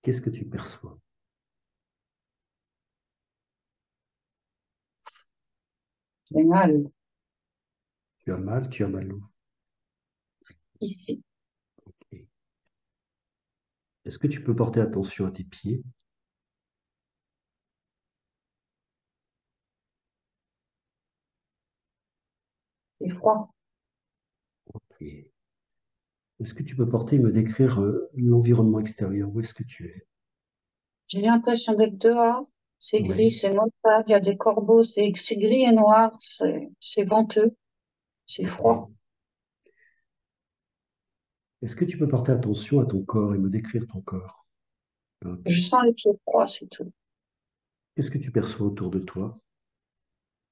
Qu'est-ce que tu perçois? J'ai mal Tu as mal où? ici, Ok. Est-ce que tu peux porter attention à tes pieds? c'est froid. Ok. Est-ce que tu peux porter et me décrire l'environnement extérieur? Où est-ce que tu es? J'ai l'impression d'être dehors. C'est gris, Oui. c'est maussade, il y a des corbeaux, c'est gris et noir, c'est venteux, c'est Ok. froid. Est-ce que tu peux porter attention à ton corps et me décrire ton corps? Ok. Je sens les pieds froids, c'est tout. Qu'est-ce que tu perçois autour de toi?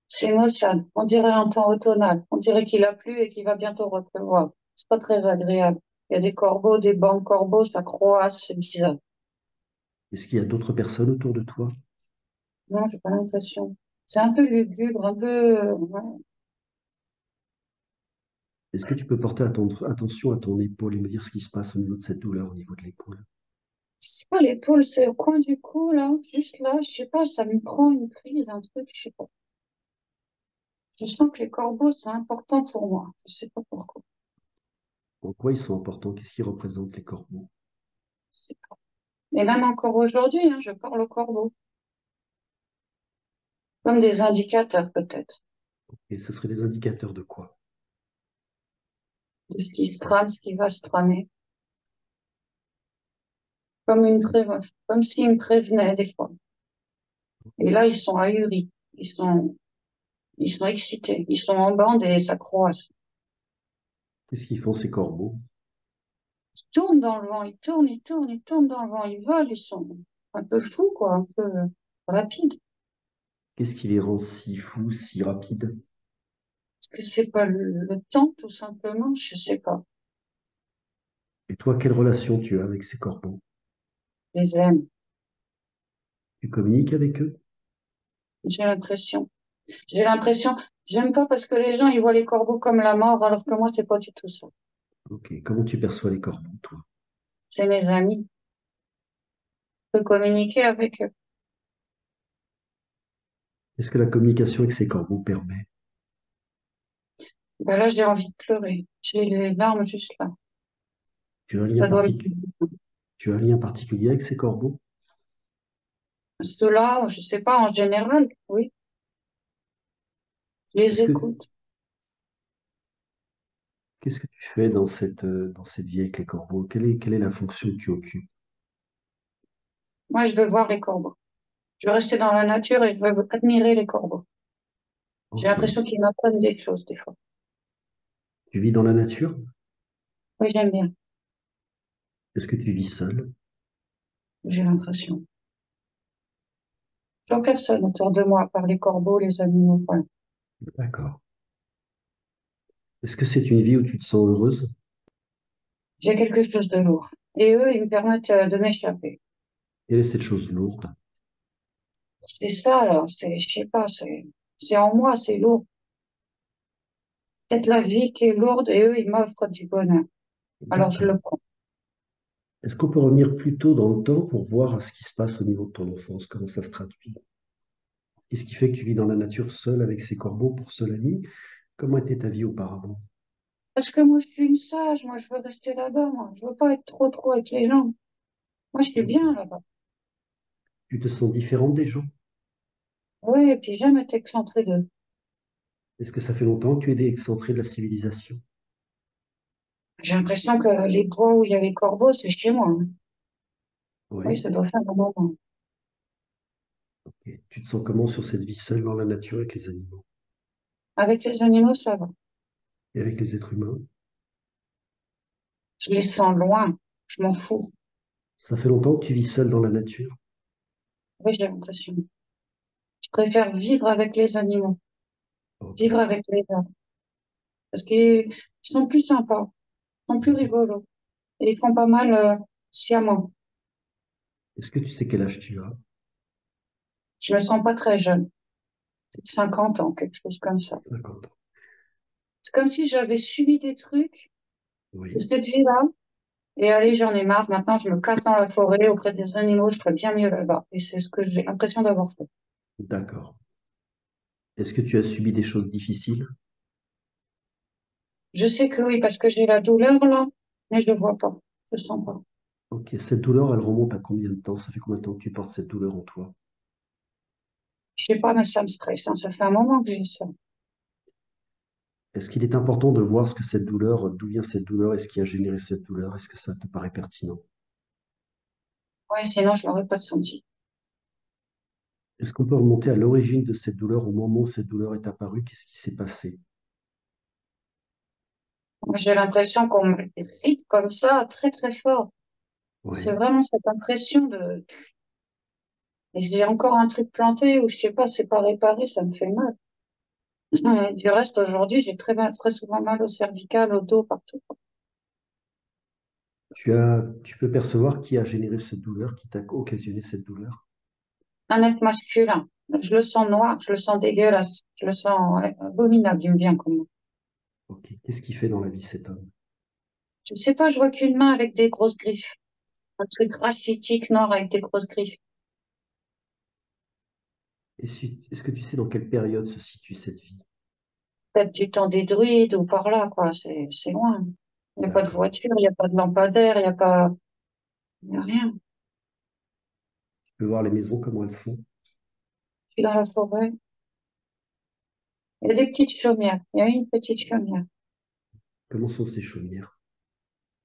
C'est maussade. On dirait un temps automnal. On dirait qu'il a plu et qu'il va bientôt repleuvoir. C'est pas très agréable. Il y a des corbeaux, des bancs de corbeaux, ça croasse, c'est bizarre. Est-ce qu'il y a d'autres personnes autour de toi? Non, j'ai pas l'impression. C'est un peu lugubre, un peu, ouais. Est-ce que tu peux porter attention à ton épaule et me dire ce qui se passe au niveau de cette douleur au niveau de l'épaule? C'est pas l'épaule, c'est au coin du cou, là. Juste là, je sais pas, ça me prend une prise, un truc, je sais pas. Je sens que les corbeaux sont importants pour moi. Je sais pas pourquoi. En quoi ils sont importants? Qu'est-ce qu'ils représentent les corbeaux? Je sais pas. Et même encore aujourd'hui, hein, je parle aux corbeaux. Comme des indicateurs, peut-être. Et ce seraient des indicateurs de quoi? De ce qui se trame, ce qui va se tramer. Comme comme s'ils me prévenaient, des fois. Et là, ils sont ahuris. Ils sont excités. Ils sont en bande et ça croise. Qu'est-ce qu'ils font ces corbeaux? Ils tournent dans le vent. Ils tournent, ils tournent, ils tournent dans le vent. Ils volent. Ils sont un peu fous, quoi. Un peu rapides. Qu'est-ce qui les rend si fous, si rapides? Est-ce que c'est pas le temps, tout simplement? Je sais pas. Et toi, quelle relation tu as avec ces corbeaux? Je les aime. Tu communiques avec eux? J'ai l'impression. J'ai l'impression. J'aime pas parce que les gens, ils voient les corbeaux comme la mort, alors que moi, c'est pas du tout ça. Ok. Comment tu perçois les corbeaux, toi? C'est mes amis. Je peux communiquer avec eux. Qu'est-ce que la communication avec ces corbeaux permet? Ben là, j'ai envie de pleurer. J'ai les larmes juste là. Tu as un lien Ça doit me... tu as un lien particulier avec ces corbeaux? Ceux-là, je sais pas, en général, oui. Je les Qu'est-ce que, écoute. qu'est-ce que tu fais dans cette vie avec les corbeaux? Quelle est la fonction que tu occupes? Moi, je veux voir les corbeaux. Je veux rester dans la nature et je veux admirer les corbeaux. J'ai Ok. l'impression qu'ils m'apprennent des choses, des fois. Tu vis dans la nature? Oui, j'aime bien. Est-ce que tu vis seul? J'ai l'impression. Je vois personne autour de moi, à part les corbeaux, les animaux. Voilà. D'accord. Est-ce que c'est une vie où tu te sens heureuse? J'ai quelque chose de lourd. Et eux, ils me permettent de m'échapper. Quelle est cette chose lourde? C'est ça, là. Je sais pas, c'est en moi, c'est lourd. Peut-être la vie qui est lourde et eux, ils m'offrent du bonheur. Alors, je D'accord. le prends. Est-ce qu'on peut revenir plus tôt dans le temps pour voir ce qui se passe au niveau de ton enfance, comment ça se traduit? Qu'est-ce qui fait que tu vis dans la nature seul avec ces corbeaux pour seul ami? Comment était ta vie auparavant? Parce que moi, je suis une sage. Moi, je veux rester là-bas, moi. Je veux pas être trop avec les gens. Moi, je suis Ok. bien là-bas. Tu te sens différente des gens? Oui, et puis j'aime être excentrée d'eux. Est-ce que ça fait longtemps que tu es excentré de la civilisation? J'ai l'impression que les bois où il y a les corbeaux, c'est chez moi, hein. Oui, Oui. ça doit faire un moment. Ok. Tu te sens comment sur cette vie seule dans la nature avec les animaux Avec les animaux, ça va. et avec les êtres humains? Je les sens loin. Je m'en fous. Ça fait longtemps que tu vis seul dans la nature? Oui, j'ai l'impression. Je préfère vivre avec les animaux, Ok. vivre avec les hommes. Parce qu'ils sont plus sympas, ils sont plus Mhm. rigolos. Et ils font pas mal sciemment. Est-ce que tu sais quel âge tu as? Je me sens pas très jeune. Peut-être 50 ans, quelque chose comme ça. 50 ans. C'est comme si j'avais subi des trucs de Oui. cette vie-là Et allez, j'en ai marre. Maintenant, je me casse dans la forêt auprès des animaux. Je serais bien mieux là-bas. Et c'est ce que j'ai l'impression d'avoir fait. D'accord. Est-ce que tu as subi des choses difficiles? Je sais que oui, parce que j'ai la douleur là, mais je ne vois pas. Je sens pas. Ok, cette douleur, elle remonte à combien de temps? Ça fait combien de temps que tu portes cette douleur en toi? Je sais pas, mais ça me stresse, hein. Ça fait un moment que j'ai ça. Est-ce qu'il est important de voir ce que cette douleur, d'où vient cette douleur et ce qui a généré cette douleur? Est-ce que ça te paraît pertinent? Ouais, sinon, je l'aurais pas senti. Est-ce qu'on peut remonter à l'origine de cette douleur, au moment où cette douleur est apparue? Qu'est-ce qui s'est passé? Moi, j'ai l'impression qu'on me hit comme ça, très, très fort. C'est Oui. vraiment cette impression de, et si j'ai encore un truc planté ou je sais pas, c'est pas réparé, ça me fait mal. Et du reste, aujourd'hui, j'ai très souvent mal au cervical, au dos, partout. Tu peux percevoir qui a généré cette douleur, qui t'a occasionné cette douleur? Un être masculin. Je le sens noir, je le sens dégueulasse, je le sens ouais, abominable, il me vient comme moi. Ok. Qu'est-ce qu'il fait dans la vie, cet homme? Je sais pas, je vois qu'une main avec des grosses griffes. Un truc rachitique noir avec des grosses griffes. Est-ce que tu sais dans quelle période se situe cette vie? Peut-être du temps des druides ou par là, quoi. C'est loin. Il n'y a pas de D'accord. voiture, il n'y a pas de lampadaire, il n'y a pas, il y a rien. Tu peux voir les maisons, comment elles sont? Je suis dans la forêt. Il y a des petites chaumières. Il y a une petite chaumière. Comment sont ces chaumières?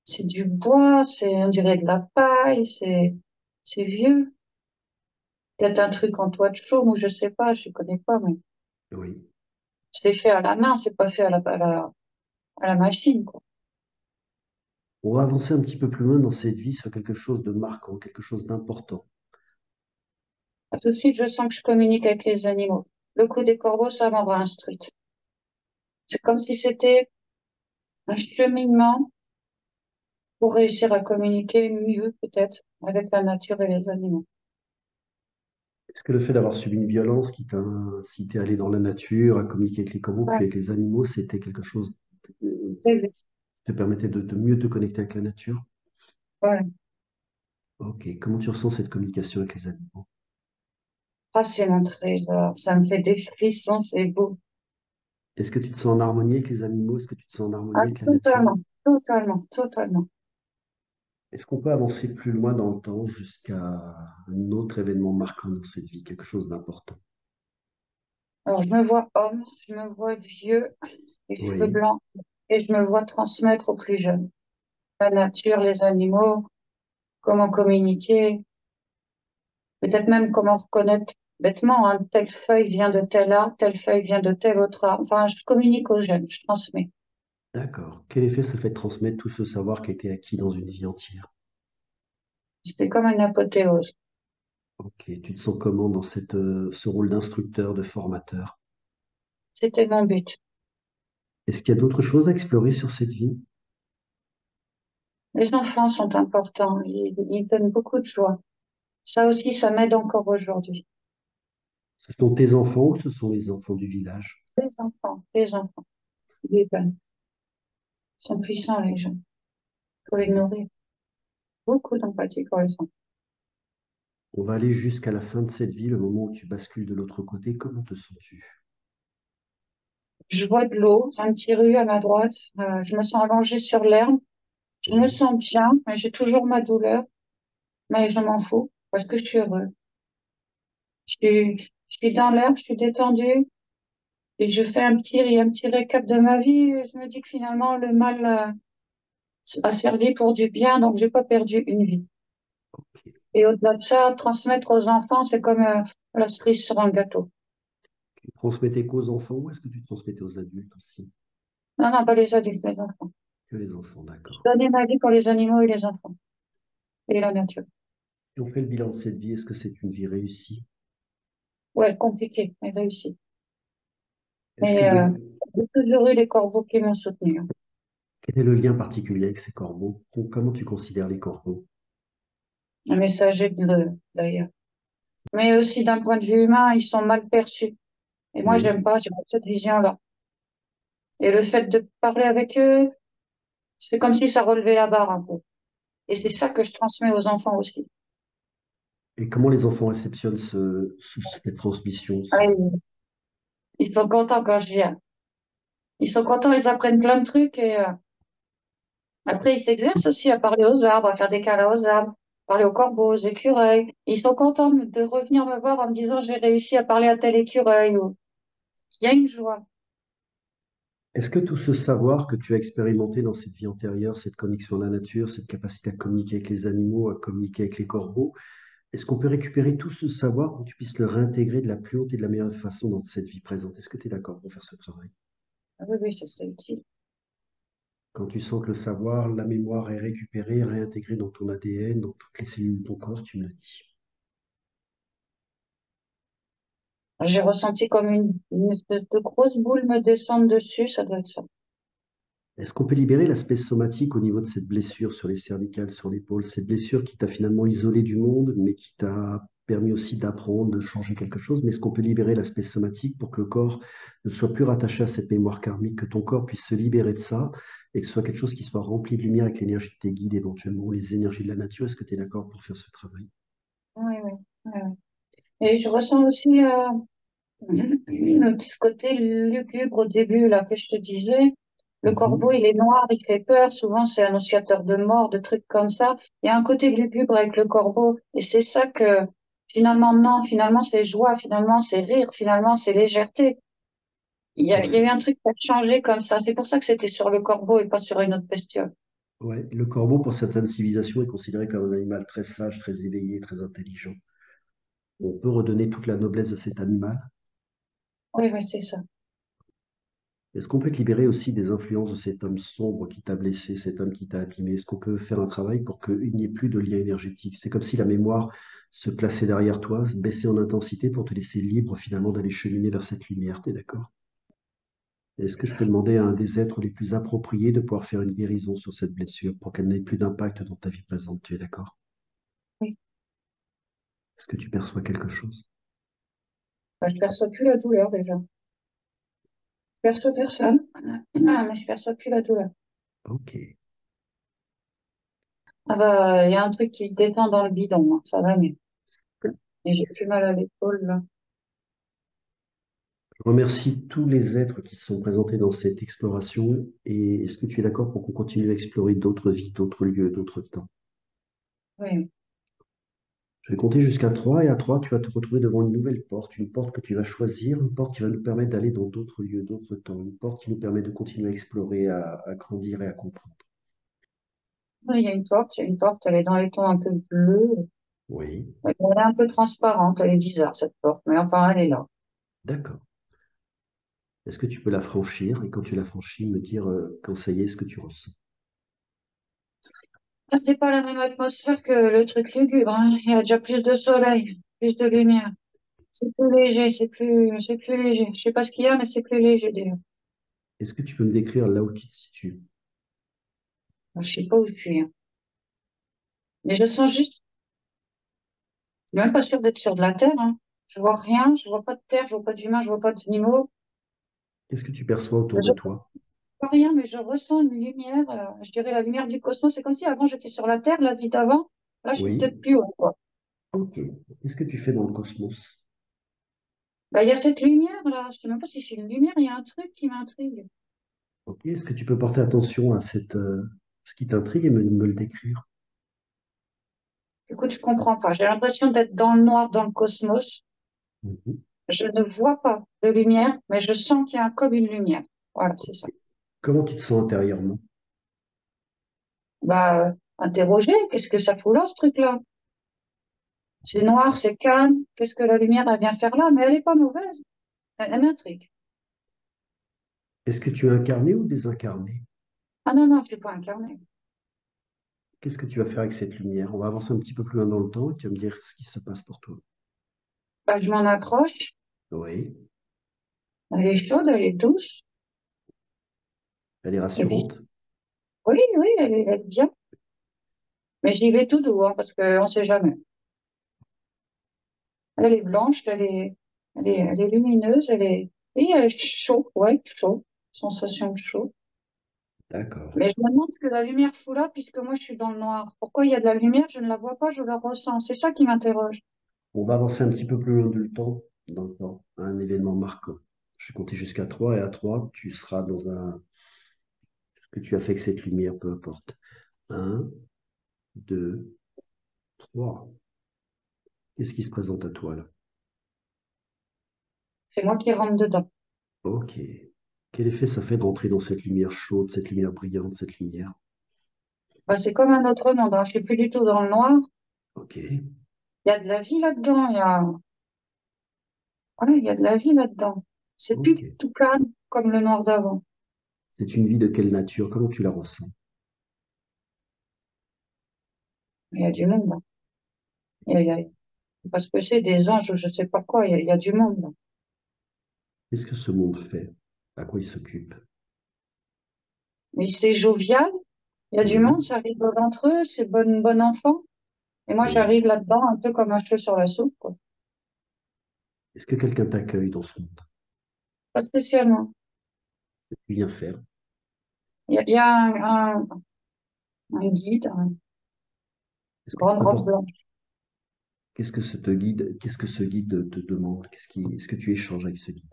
C'est du bois, on dirait de la paille, c'est vieux. Il y a un truc en toit de chaume ou je sais pas, je connais pas, mais Oui. c'est fait à la main, c'est pas fait à la machine, quoi. On va avancer un petit peu plus loin dans cette vie sur quelque chose de marquant, quelque chose d'important. Ah, tout de suite, je sens que je communique avec les animaux. Le coup des corbeaux, ça m'aura instruite. C'est comme si c'était un cheminement pour réussir à communiquer mieux, peut-être, avec la nature et les animaux. Est-ce que le fait d'avoir subi une violence qui t'a incité à aller dans la nature, à communiquer avec les corbeaux, Ouais, puis avec les animaux, c'était quelque chose c'est vrai. qui te permettait de mieux te connecter avec la nature? Ouais. Ok. Comment tu ressens cette communication avec les animaux? Ah, c'est mon trésor. Ça me fait des frissons, c'est beau. Est-ce que tu te sens en harmonie avec les animaux? Est-ce que tu te sens en Ah, harmonie avec la nature? totalement, totalement, totalement. Est-ce qu'on peut avancer plus loin dans le temps jusqu'à un autre événement marquant dans cette vie, quelque chose d'important? Alors, je me vois homme, je me vois vieux, les cheveux Oui, blancs, et je me vois transmettre aux plus jeunes. La nature, les animaux, comment communiquer, peut-être même comment reconnaître bêtement, hein, telle feuille vient de tel arbre, telle feuille vient de tel autre arbre. Enfin, je communique aux jeunes, je transmets. d'accord. Quel effet ça fait de transmettre tout ce savoir qui a été acquis dans une vie entière? C'était comme une apothéose. Ok, tu te sens comment dans ce rôle d'instructeur, de formateur? C'était mon but. Est-ce qu'il y a d'autres choses à explorer sur cette vie? Les enfants sont importants, ils donnent beaucoup de joie. Ça aussi, ça m'aide encore aujourd'hui. Ce sont tes enfants ou ce sont les enfants du village? Les enfants, les jeunes. Ils sont puissants, les jeunes. Il faut les Oui. nourrir. Beaucoup d'empathie pour les enfants. On va aller jusqu'à la fin de cette vie, le moment où tu bascules de l'autre côté. Comment te sens-tu? Je vois de l'eau, un petit rue à ma droite. Je me sens allongée sur l'herbe. Je me Oui, sens bien, mais j'ai toujours ma douleur. Mais je m'en fous parce que je suis heureux. Je suis dans l'herbe, je suis détendue. Et je fais un petit récap de ma vie. Et je me dis que finalement, le mal a servi pour du bien, donc j'ai pas perdu une vie. ok. Et au-delà de ça, transmettre aux enfants, c'est comme la cerise sur un gâteau. Tu transmettais qu'aux enfants ou est-ce que tu transmettais aux adultes aussi? Non, non, pas les adultes, les enfants. Que les enfants, Je d'accord. donnais ma vie pour les animaux et les enfants et la nature. Si on fait le bilan de cette vie, est-ce que c'est une vie réussie? Ouais, compliqué, mais réussi. Est-ce que Mais de... j'ai toujours eu les corbeaux qui m'ont soutenu. Quel est le lien particulier avec ces corbeaux? Comment tu considères les corbeaux? Un messager d'ailleurs. Mais aussi d'un point de vue humain, ils sont mal perçus. Et moi, Oui, j'aime pas, j'ai pas cette vision-là. Et le fait de parler avec eux, c'est comme si ça relevait la barre un peu. Et c'est ça que je transmets aux enfants aussi. Et comment les enfants réceptionnent cette transmission, Ah, ils sont contents quand je viens. Ils sont contents, ils apprennent plein de trucs et après ils s'exercent aussi à parler aux arbres, à faire des câlins aux arbres, parler aux corbeaux, aux écureuils. Ils sont contents de revenir me voir en me disant j'ai réussi à parler à tel écureuil ou il y a une joie. Est-ce que tout ce savoir que tu as expérimenté dans cette vie antérieure, cette connexion à la nature, cette capacité à communiquer avec les animaux, à communiquer avec les corbeaux, est-ce qu'on peut récupérer tout ce savoir pour que tu puisses le réintégrer de la plus haute et de la meilleure façon dans cette vie présente? Est-ce que tu es d'accord pour faire ce travail? Ah oui, oui, ça serait utile. Quand tu sens que le savoir, la mémoire est récupérée, réintégrée dans ton ADN, dans toutes les cellules de ton corps, tu me l'as dit. J'ai ressenti comme une espèce de grosse boule me descendre dessus, ça doit être ça. Est-ce qu'on peut libérer l'aspect somatique au niveau de cette blessure sur les cervicales, sur l'épaule, cette blessure qui t'a finalement isolé du monde, mais qui t'a permis aussi d'apprendre, de changer quelque chose, mais est-ce qu'on peut libérer l'aspect somatique pour que le corps ne soit plus rattaché à cette mémoire karmique, que ton corps puisse se libérer de ça et que ce soit quelque chose qui soit rempli de lumière avec l'énergie de tes guides éventuellement, les énergies de la nature? Est-ce que tu es d'accord pour faire ce travail? Oui, oui, oui, oui. Et je ressens aussi ce côté lugubre au début, là, que je te disais. Le corbeau, Mhm. il est noir, il fait peur. Souvent, c'est annonciateur de mort, de trucs comme ça. Il y a un côté lugubre avec le corbeau. Et c'est ça que, finalement, non, finalement, c'est joie, finalement, c'est rire, finalement, c'est légèreté. Il y a eu un truc qui a changé comme ça. C'est pour ça que c'était sur le corbeau et pas sur une autre bestiole. Ouais, le corbeau, pour certaines civilisations, est considéré comme un animal très sage, très éveillé, très intelligent. On peut redonner toute la noblesse de cet animal. Oui, oui, c'est ça. Est-ce qu'on peut te libérer aussi des influences de cet homme sombre qui t'a blessé, cet homme qui t'a abîmé? Est-ce qu'on peut faire un travail pour qu'il n'y ait plus de lien énergétique? C'est comme si la mémoire se plaçait derrière toi, se baissait en intensité pour te laisser libre finalement d'aller cheminer vers cette lumière. T'es d'accord? Est-ce que je peux demander à un des êtres les plus appropriés de pouvoir faire une guérison sur cette blessure pour qu'elle n'ait plus d'impact dans ta vie présente? Tu es d'accord? Oui. Est-ce que tu perçois quelque chose? Bah, je perçois plus la douleur, déjà. Je perçois personne. Ah, mais je perçois plus la douleur. Ok. Ah bah, il y a un truc qui se détend dans le bidon, hein. Ça va mieux. Et j'ai plus mal à l'épaule, là. Je remercie tous les êtres qui se sont présentés dans cette exploration. Et est-ce que tu es d'accord pour qu'on continue à explorer d'autres vies, d'autres lieux, d'autres temps? Oui. Je vais compter jusqu'à 3 et à 3, tu vas te retrouver devant une porte que tu vas choisir, une porte qui va nous permettre d'aller dans d'autres lieux, d'autres temps, une porte qui nous permet de continuer à explorer, à grandir et à comprendre. Oui, il y a une porte, elle est dans les tons un peu bleus. Oui, Elle est un peu transparente, elle est bizarre, cette porte, mais enfin, elle est là. d'accord. Est-ce que tu peux la franchir et quand tu la franchis, me dire quand ça y est, ce que tu ressens? Ah, c'est pas la même atmosphère que le truc lugubre, hein. Il y a déjà plus de soleil, plus de lumière. C'est plus léger, c'est plus léger. Je sais pas ce qu'il y a, mais c'est plus léger, déjà. Est-ce que tu peux me décrire là où tu te situes? Je sais pas où je suis, hein. Mais je sens juste, je suis même pas sûre d'être sur de la terre, hein. Je vois rien, je vois pas de terre, je vois pas d'humains, je vois pas d'animaux. Qu'est-ce que tu perçois autour de Je toi? vois rien, mais je ressens une lumière, je dirais la lumière du cosmos. C'est comme si avant j'étais sur la terre, la vie d'avant. Là, je suis Oui, peut-être plus haut, quoi. ok. Qu'est-ce que tu fais dans le cosmos? Bah, il y a cette lumière, là. Je sais même pas si c'est une lumière, il y a un truc qui m'intrigue. Ok, est-ce que tu peux porter attention à ce qui t'intrigue et me le décrire? Écoute, je comprends pas. J'ai l'impression d'être dans le noir, dans le cosmos. Mhm. Je ne vois pas de lumière, mais je sens qu'il y a comme une lumière. Voilà, c'est ça. Comment tu te sens intérieurement? Bah, interroger, qu'est-ce que ça fout là, ce truc-là? C'est noir, c'est calme. Qu'est-ce que la lumière, elle vient faire là? Mais elle est pas mauvaise. Elle m'intrigue. Est-ce que tu es incarné ou désincarné? Ah non, non, je suis pas incarnée. Qu'est-ce que tu vas faire avec cette lumière? On va avancer un petit peu plus loin dans le temps et tu vas me dire ce qui se passe pour toi. Bah, je m'en accroche. Oui, Elle est chaude, elle est douce. elle est Et puis, rassurante. oui, oui, elle est bien. Mais j'y vais tout doux, hein, parce qu'on sait jamais. Elle est blanche, elle est lumineuse, elle est, oui, chaud, ouais, chaud. Sensation de chaud. D'accord. Mais je me demande ce que la lumière fout là, puisque moi je suis dans le noir. Pourquoi il y a de la lumière, je ne la vois pas, je la ressens. C'est ça qui m'interroge. On va avancer un petit peu plus loin dans le temps, à un événement marquant. Je vais compter jusqu'à 3 et à 3, tu seras dans un... Ce que tu as fait avec cette lumière, peu importe. Un, 2, 3. Qu'est-ce qui se présente à toi là? C'est moi qui rentre dedans. Ok. Quel effet ça fait de rentrer dans cette lumière chaude, cette lumière brillante, cette lumière? Bah, c'est comme un autre monde, hein. Je suis plus du tout dans le noir. Ok. Il y a de la vie là-dedans. Ouais, il y a de la vie là-dedans. C'est Ok. plus tout calme comme le noir d'avant. C'est une vie de quelle nature? Comment tu la ressens? Il y a du monde là. Il y a, parce que c'est des anges ou je sais pas quoi. Il y a du monde là. Qu'est-ce que ce monde fait? À quoi il s'occupe? Mais c'est jovial. Il y a du monde, Oui. ça rigole entre eux, c'est bon enfant. Et moi, Oui. j'arrive là-dedans un peu comme un cheveu sur la soupe, quoi. Est-ce que quelqu'un t'accueille dans ce monde? Pas spécialement. Tu viens faire? Il y a un guide, une Est-ce que tu grande peux robe porter... blanche. Qu'est-ce que ce guide te demande? Est-ce que tu échanges avec ce guide?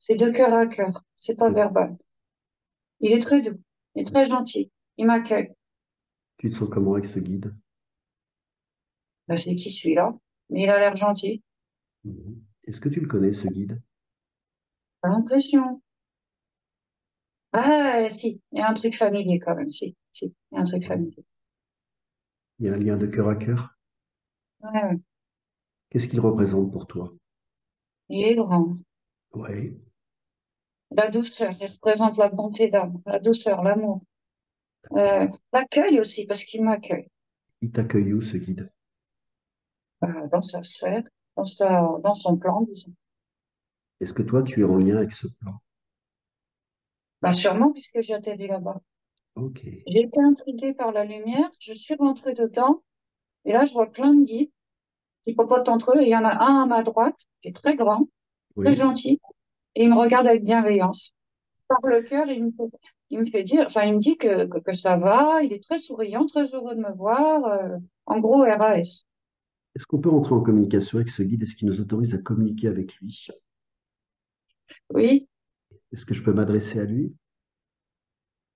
C'est de cœur à cœur. C'est pas De- verbal. Il est très doux. Il est très gentil. Il m'accueille. Tu te sens comment avec ce guide? Ben, c'est qui celui-là? Mais il a l'air gentil. Mhm. Est-ce que tu le connais, ce guide? J'ai l'impression. Ah, si. Il y a un truc familier quand même. Si, si. Il y a un truc Oui. familier. Il y a un lien de cœur à cœur? Ouais, ouais. Qu'est-ce qu'il représente pour toi? Il est grand. Oui. La douceur. Il représente la bonté d'âme. La douceur, l'amour. L'accueil aussi, parce qu'il m'accueille. Il t'accueille où, ce guide? Dans sa sphère, dans son plan, disons. Est-ce que toi, tu es en lien avec ce plan? Bah, sûrement, puisque j'ai atterri là-bas. Ok. J'ai été intriguée par la lumière, je suis rentrée dedans, et là, je vois plein de guides qui popotent entre eux, et il y en a un à ma droite, qui est très grand, très Oui. gentil, et il me regarde avec bienveillance. Par le cœur, il me fait dire, enfin, il me dit que ça va, il est très souriant, très heureux de me voir, en gros, RAS. Est-ce qu'on peut rentrer en communication avec ce guide? Est-ce qu'il nous autorise à communiquer avec lui? Oui, Est-ce que je peux m'adresser à lui?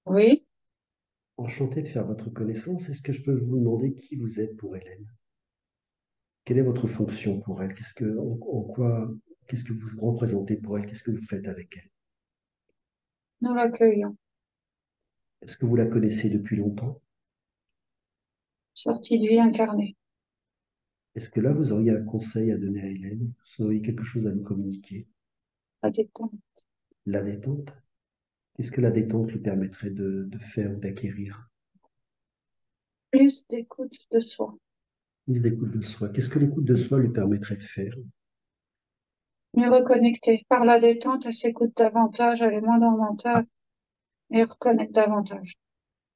oui. Enchanté de faire votre connaissance. Est-ce que je peux vous demander qui vous êtes pour Hélène? Quelle est votre fonction pour elle? Qu'est-ce que vous représentez pour elle? Qu'est-ce que vous faites avec elle? Nous l'accueillons. Est-ce que vous la connaissez depuis longtemps? Sortie de vie incarnée. Est-ce que là, vous auriez un conseil à donner à Hélène? Vous auriez quelque chose à nous communiquer? La détente. La détente? Qu'est-ce que la détente lui permettrait de faire ou d'acquérir? Plus d'écoute de soi. Mise d'écoute de soi. Qu'est-ce que l'écoute de soi lui permettrait de faire? Mieux reconnecter. Par la détente, elle s'écoute davantage, elle est moins dans le mental et elle reconnecte davantage.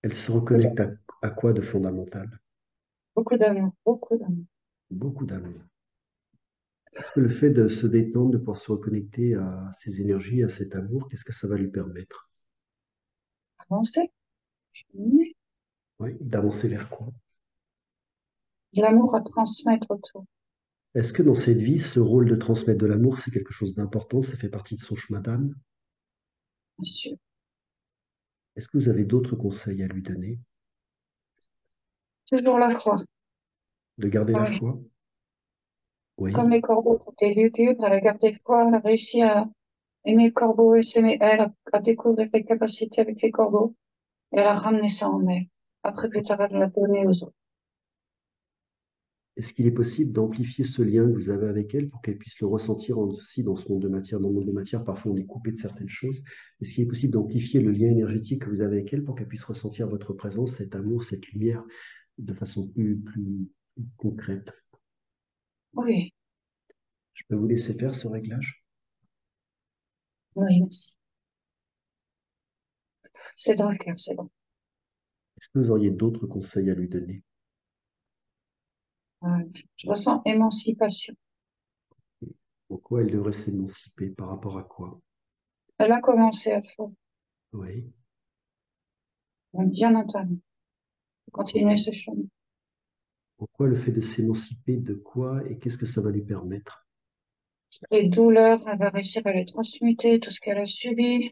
Elle se Peut-être reconnecte à quoi de fondamental? beaucoup d'amour, beaucoup d'amour. Beaucoup d'amour. Est-ce que le fait de se détendre, de pouvoir se reconnecter à ses énergies, à cet amour, qu'est-ce que ça va lui permettre? Avancer. Oui. Oui, d'avancer vers quoi? De l'amour à transmettre autour. Est-ce que dans cette vie, ce rôle de transmettre de l'amour, c'est quelque chose d'important, ça fait partie de son chemin d'âme? Bien sûr. Est-ce que vous avez d'autres conseils à lui donner? Toujours la foi. De garder la Oui. foi? Comme Oui. les corbeaux étaient lugubres, elle a gardé foi, elle a réussi à aimer le corbeau et s'aimer elle, à découvrir les capacités avec les corbeaux et elle a ramené ça en elle. Après, plus tard, elle l'a donné aux autres. Est-ce qu'il est possible d'amplifier ce lien que vous avez avec elle pour qu'elle puisse le ressentir aussi dans ce monde de matière? Dans le monde de matière, parfois on est coupé de certaines choses. Est-ce qu'il est possible d'amplifier le lien énergétique que vous avez avec elle pour qu'elle puisse ressentir votre présence, cet amour, cette lumière de façon plus concrète? Oui, Je peux vous laisser faire ce réglage? oui, merci. C'est dans le cœur, c'est bon. Est-ce que vous auriez d'autres conseils à lui donner? Je ressens émancipation. En quoi elle devrait s'émanciper? Par rapport à quoi? Elle a commencé à le faire. Oui. Donc, bien entamé. Continuer ce chemin. En quoi le fait de s'émanciper de quoi et qu'est-ce que ça va lui permettre? Les douleurs, elle va réussir à les transmuter, tout ce qu'elle a subi,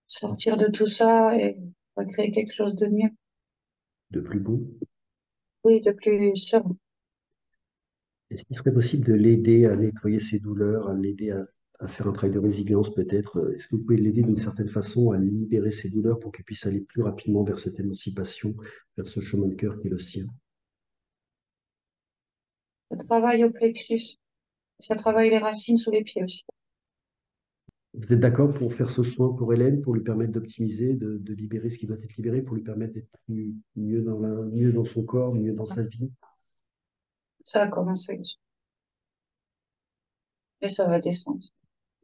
sortir de tout ça et recréer quelque chose de mieux. De plus beau? Oui, de plus serein. Est-ce qu'il serait possible de l'aider à nettoyer ses douleurs, à l'aider à faire un travail de résilience peut-être? Est-ce que vous pouvez l'aider d'une certaine façon à libérer ses douleurs pour qu'elle puisse aller plus rapidement vers cette émancipation, vers ce chemin de cœur qui est le sien? Ça travaille au plexus. Ça travaille les racines sous les pieds aussi. Vous êtes d'accord pour faire ce soin pour Hélène, pour lui permettre d'optimiser, de libérer ce qui doit être libéré, pour lui permettre d'être mieux dans son corps, mieux dans sa vie? Ça a commencé aussi. Et ça va descendre.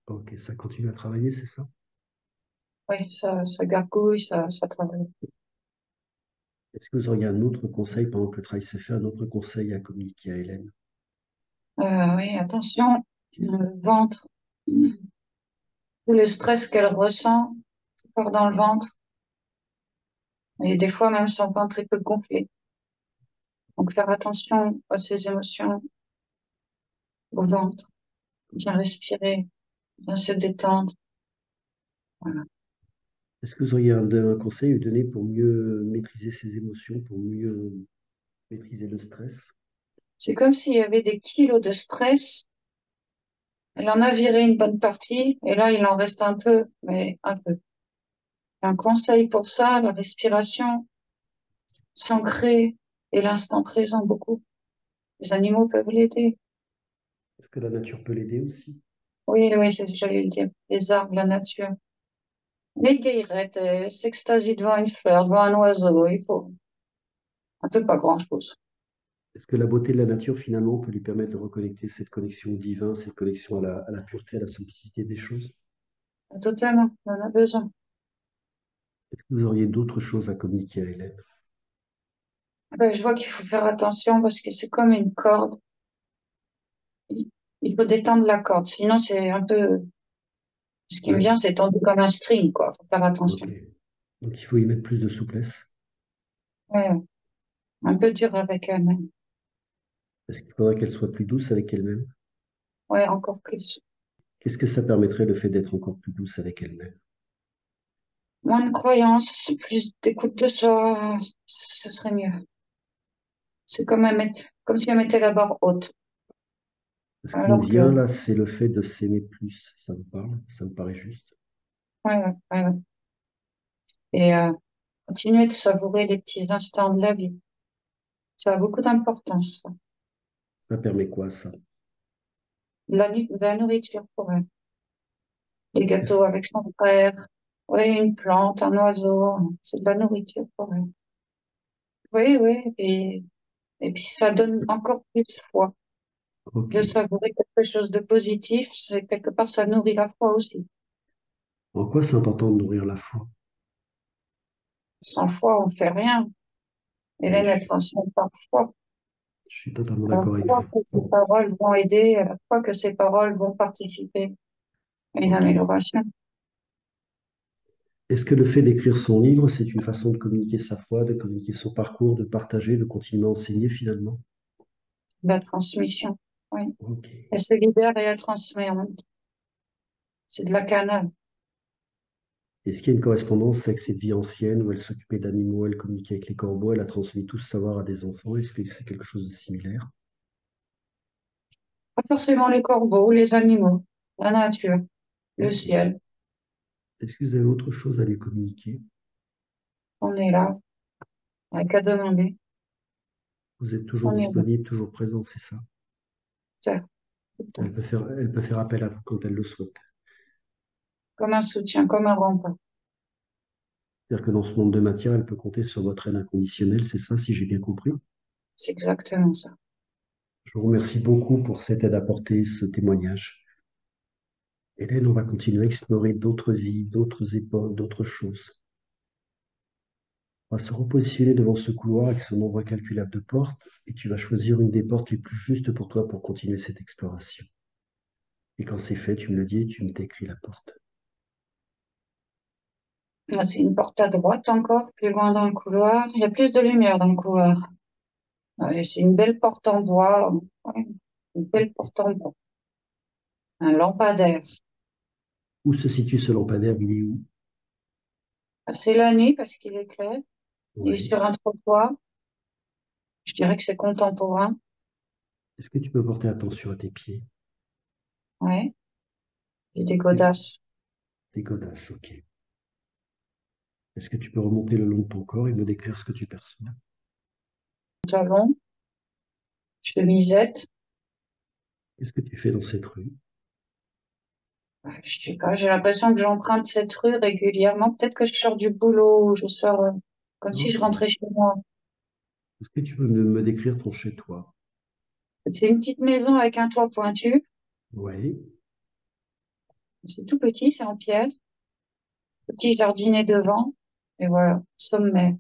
Ok, ça continue à travailler, c'est ça? Oui, ça gargouille, ça travaille. Est-ce que vous auriez un autre conseil pendant que le travail se fait, un autre conseil à communiquer à Hélène? Oui, attention, le ventre, tout le stress qu'elle ressent, tout part dans le ventre. Et des fois, même son ventre, il peut gonfler. Donc, faire attention à ses émotions, au ventre, bien respirer, bien se détendre. Voilà. Est-ce que vous auriez un conseil à lui donner pour mieux maîtriser ses émotions, pour mieux maîtriser le stress? C'est comme s'il y avait des kilos de stress. Elle en a viré une bonne partie, et là, il en reste un peu, mais un peu. Un conseil pour ça, la respiration, s'ancrer et l'instant présent beaucoup. Les animaux peuvent l'aider. Est-ce que la nature peut l'aider aussi? Oui, oui, c'est ce que j'allais le dire. Les arbres, la nature. Les guillerettes, s'extasier devant une fleur, devant un oiseau, il faut un peu pas grand-chose. Est-ce que la beauté de la nature, finalement, peut lui permettre de reconnecter cette connexion au divin, cette connexion à la pureté, à la simplicité des choses? Totalement, on en a besoin. Est-ce que vous auriez d'autres choses à communiquer à Hélène? Ben, je vois qu'il faut faire attention parce que c'est comme une corde. Il il faut détendre la corde, sinon c'est un peu, ce qui me Ouais, vient, c'est tendu comme un string, quoi. Faut faire ok. attention. Donc il faut y mettre plus de souplesse. Ouais, ouais. Un peu dur avec elle-même. Est-ce qu'il faudrait qu'elle soit plus douce avec elle-même? Ouais, encore plus. Qu'est-ce que ça permettrait le fait d'être encore plus douce avec elle-même? Moins de croyances, plus d'écoute de soi, ce serait mieux. C'est comme, comme si elle mettait la barre haute. Ce qui me Alors que, vient là, c'est le fait de s'aimer plus. Ça vous parle? Ça vous paraît juste? ouais, ouais, ouais, ouais. Et continuer de savourer les petits instants de la vie. Ça a beaucoup d'importance, ça. Ça permet quoi, ça? De la nourriture pour elle. Les Qu'est-ce- gâteaux avec son frère. Oui, une plante, un oiseau. C'est de la nourriture pour elle. Oui, oui. Et puis ça donne encore plus foi. Ok. De savourer quelque chose de positif, c'est quelque part, ça nourrit la foi aussi. En quoi c'est important de nourrir la foi? Sans foi, on fait rien. Oui, Hélène, elle transmet par foi. je suis totalement À la d'accord avec fois vous. que ces paroles vont aider, à la fois que ces paroles vont participer à une Ok. amélioration. Est-ce que le fait d'écrire son livre, c'est une façon de communiquer sa foi, de communiquer son parcours, de partager, de continuer à enseigner finalement? La transmission. Oui. Ok. Elle se libère et elle transmet en même temps. C'est de la canale. Est-ce qu'il y a une correspondance avec cette vie ancienne où elle s'occupait d'animaux, elle communiquait avec les corbeaux, elle a transmis tout ce savoir à des enfants? Est-ce que c'est quelque chose de similaire? Pas forcément les corbeaux, les animaux, la nature, le Ok. ciel. Est-ce que vous avez autre chose à lui communiquer? On est là, avec qu'à demander. Vous êtes toujours On est là. disponible, toujours présent, c'est ça? Tiens, tout le temps. Elle peut faire appel à vous quand elle le souhaite. Comme un soutien, comme un rempart. C'est-à-dire que dans ce monde de matière, elle peut compter sur votre aide inconditionnelle, c'est ça, si j'ai bien compris? C'est exactement ça. Je vous remercie beaucoup pour cette aide apportée, ce témoignage. Hélène, on va continuer à explorer d'autres vies, d'autres époques, d'autres choses. On va se repositionner devant ce couloir avec ce nombre incalculable de portes et tu vas choisir une des portes les plus justes pour toi pour continuer cette exploration. Et quand c'est fait, tu me le dis et tu me décris la porte. Ah, c'est une porte à droite encore, plus loin dans le couloir. Il y a plus de lumière dans le couloir. Ouais, c'est une belle porte en bois. Ouais, une belle porte en bois. Un lampadaire. Où se situe ce lampadaire? Il est où? Ah, c'est la nuit parce qu'il éclaire. Il est Ouais. sur un trottoir. Je dirais que c'est contemporain. Est-ce que tu peux porter attention à tes pieds? Ouais. J'ai des Tu- godasses. Tes godasses, ok. Est-ce que tu peux remonter le long de ton corps et me décrire ce que tu perçois? Talons, chemisette. Qu'est-ce que tu fais dans cette rue? Ouais, je sais pas, j'ai l'impression que j'emprunte cette rue régulièrement. Peut-être que je sors du boulot ou je sors comme si je Ok. rentrais chez moi. Est-ce que tu peux me décrire ton chez-toi? C'est une petite maison avec un toit pointu. Oui. C'est tout petit, c'est en pierre. Petit jardinet devant. Et voilà, sommet.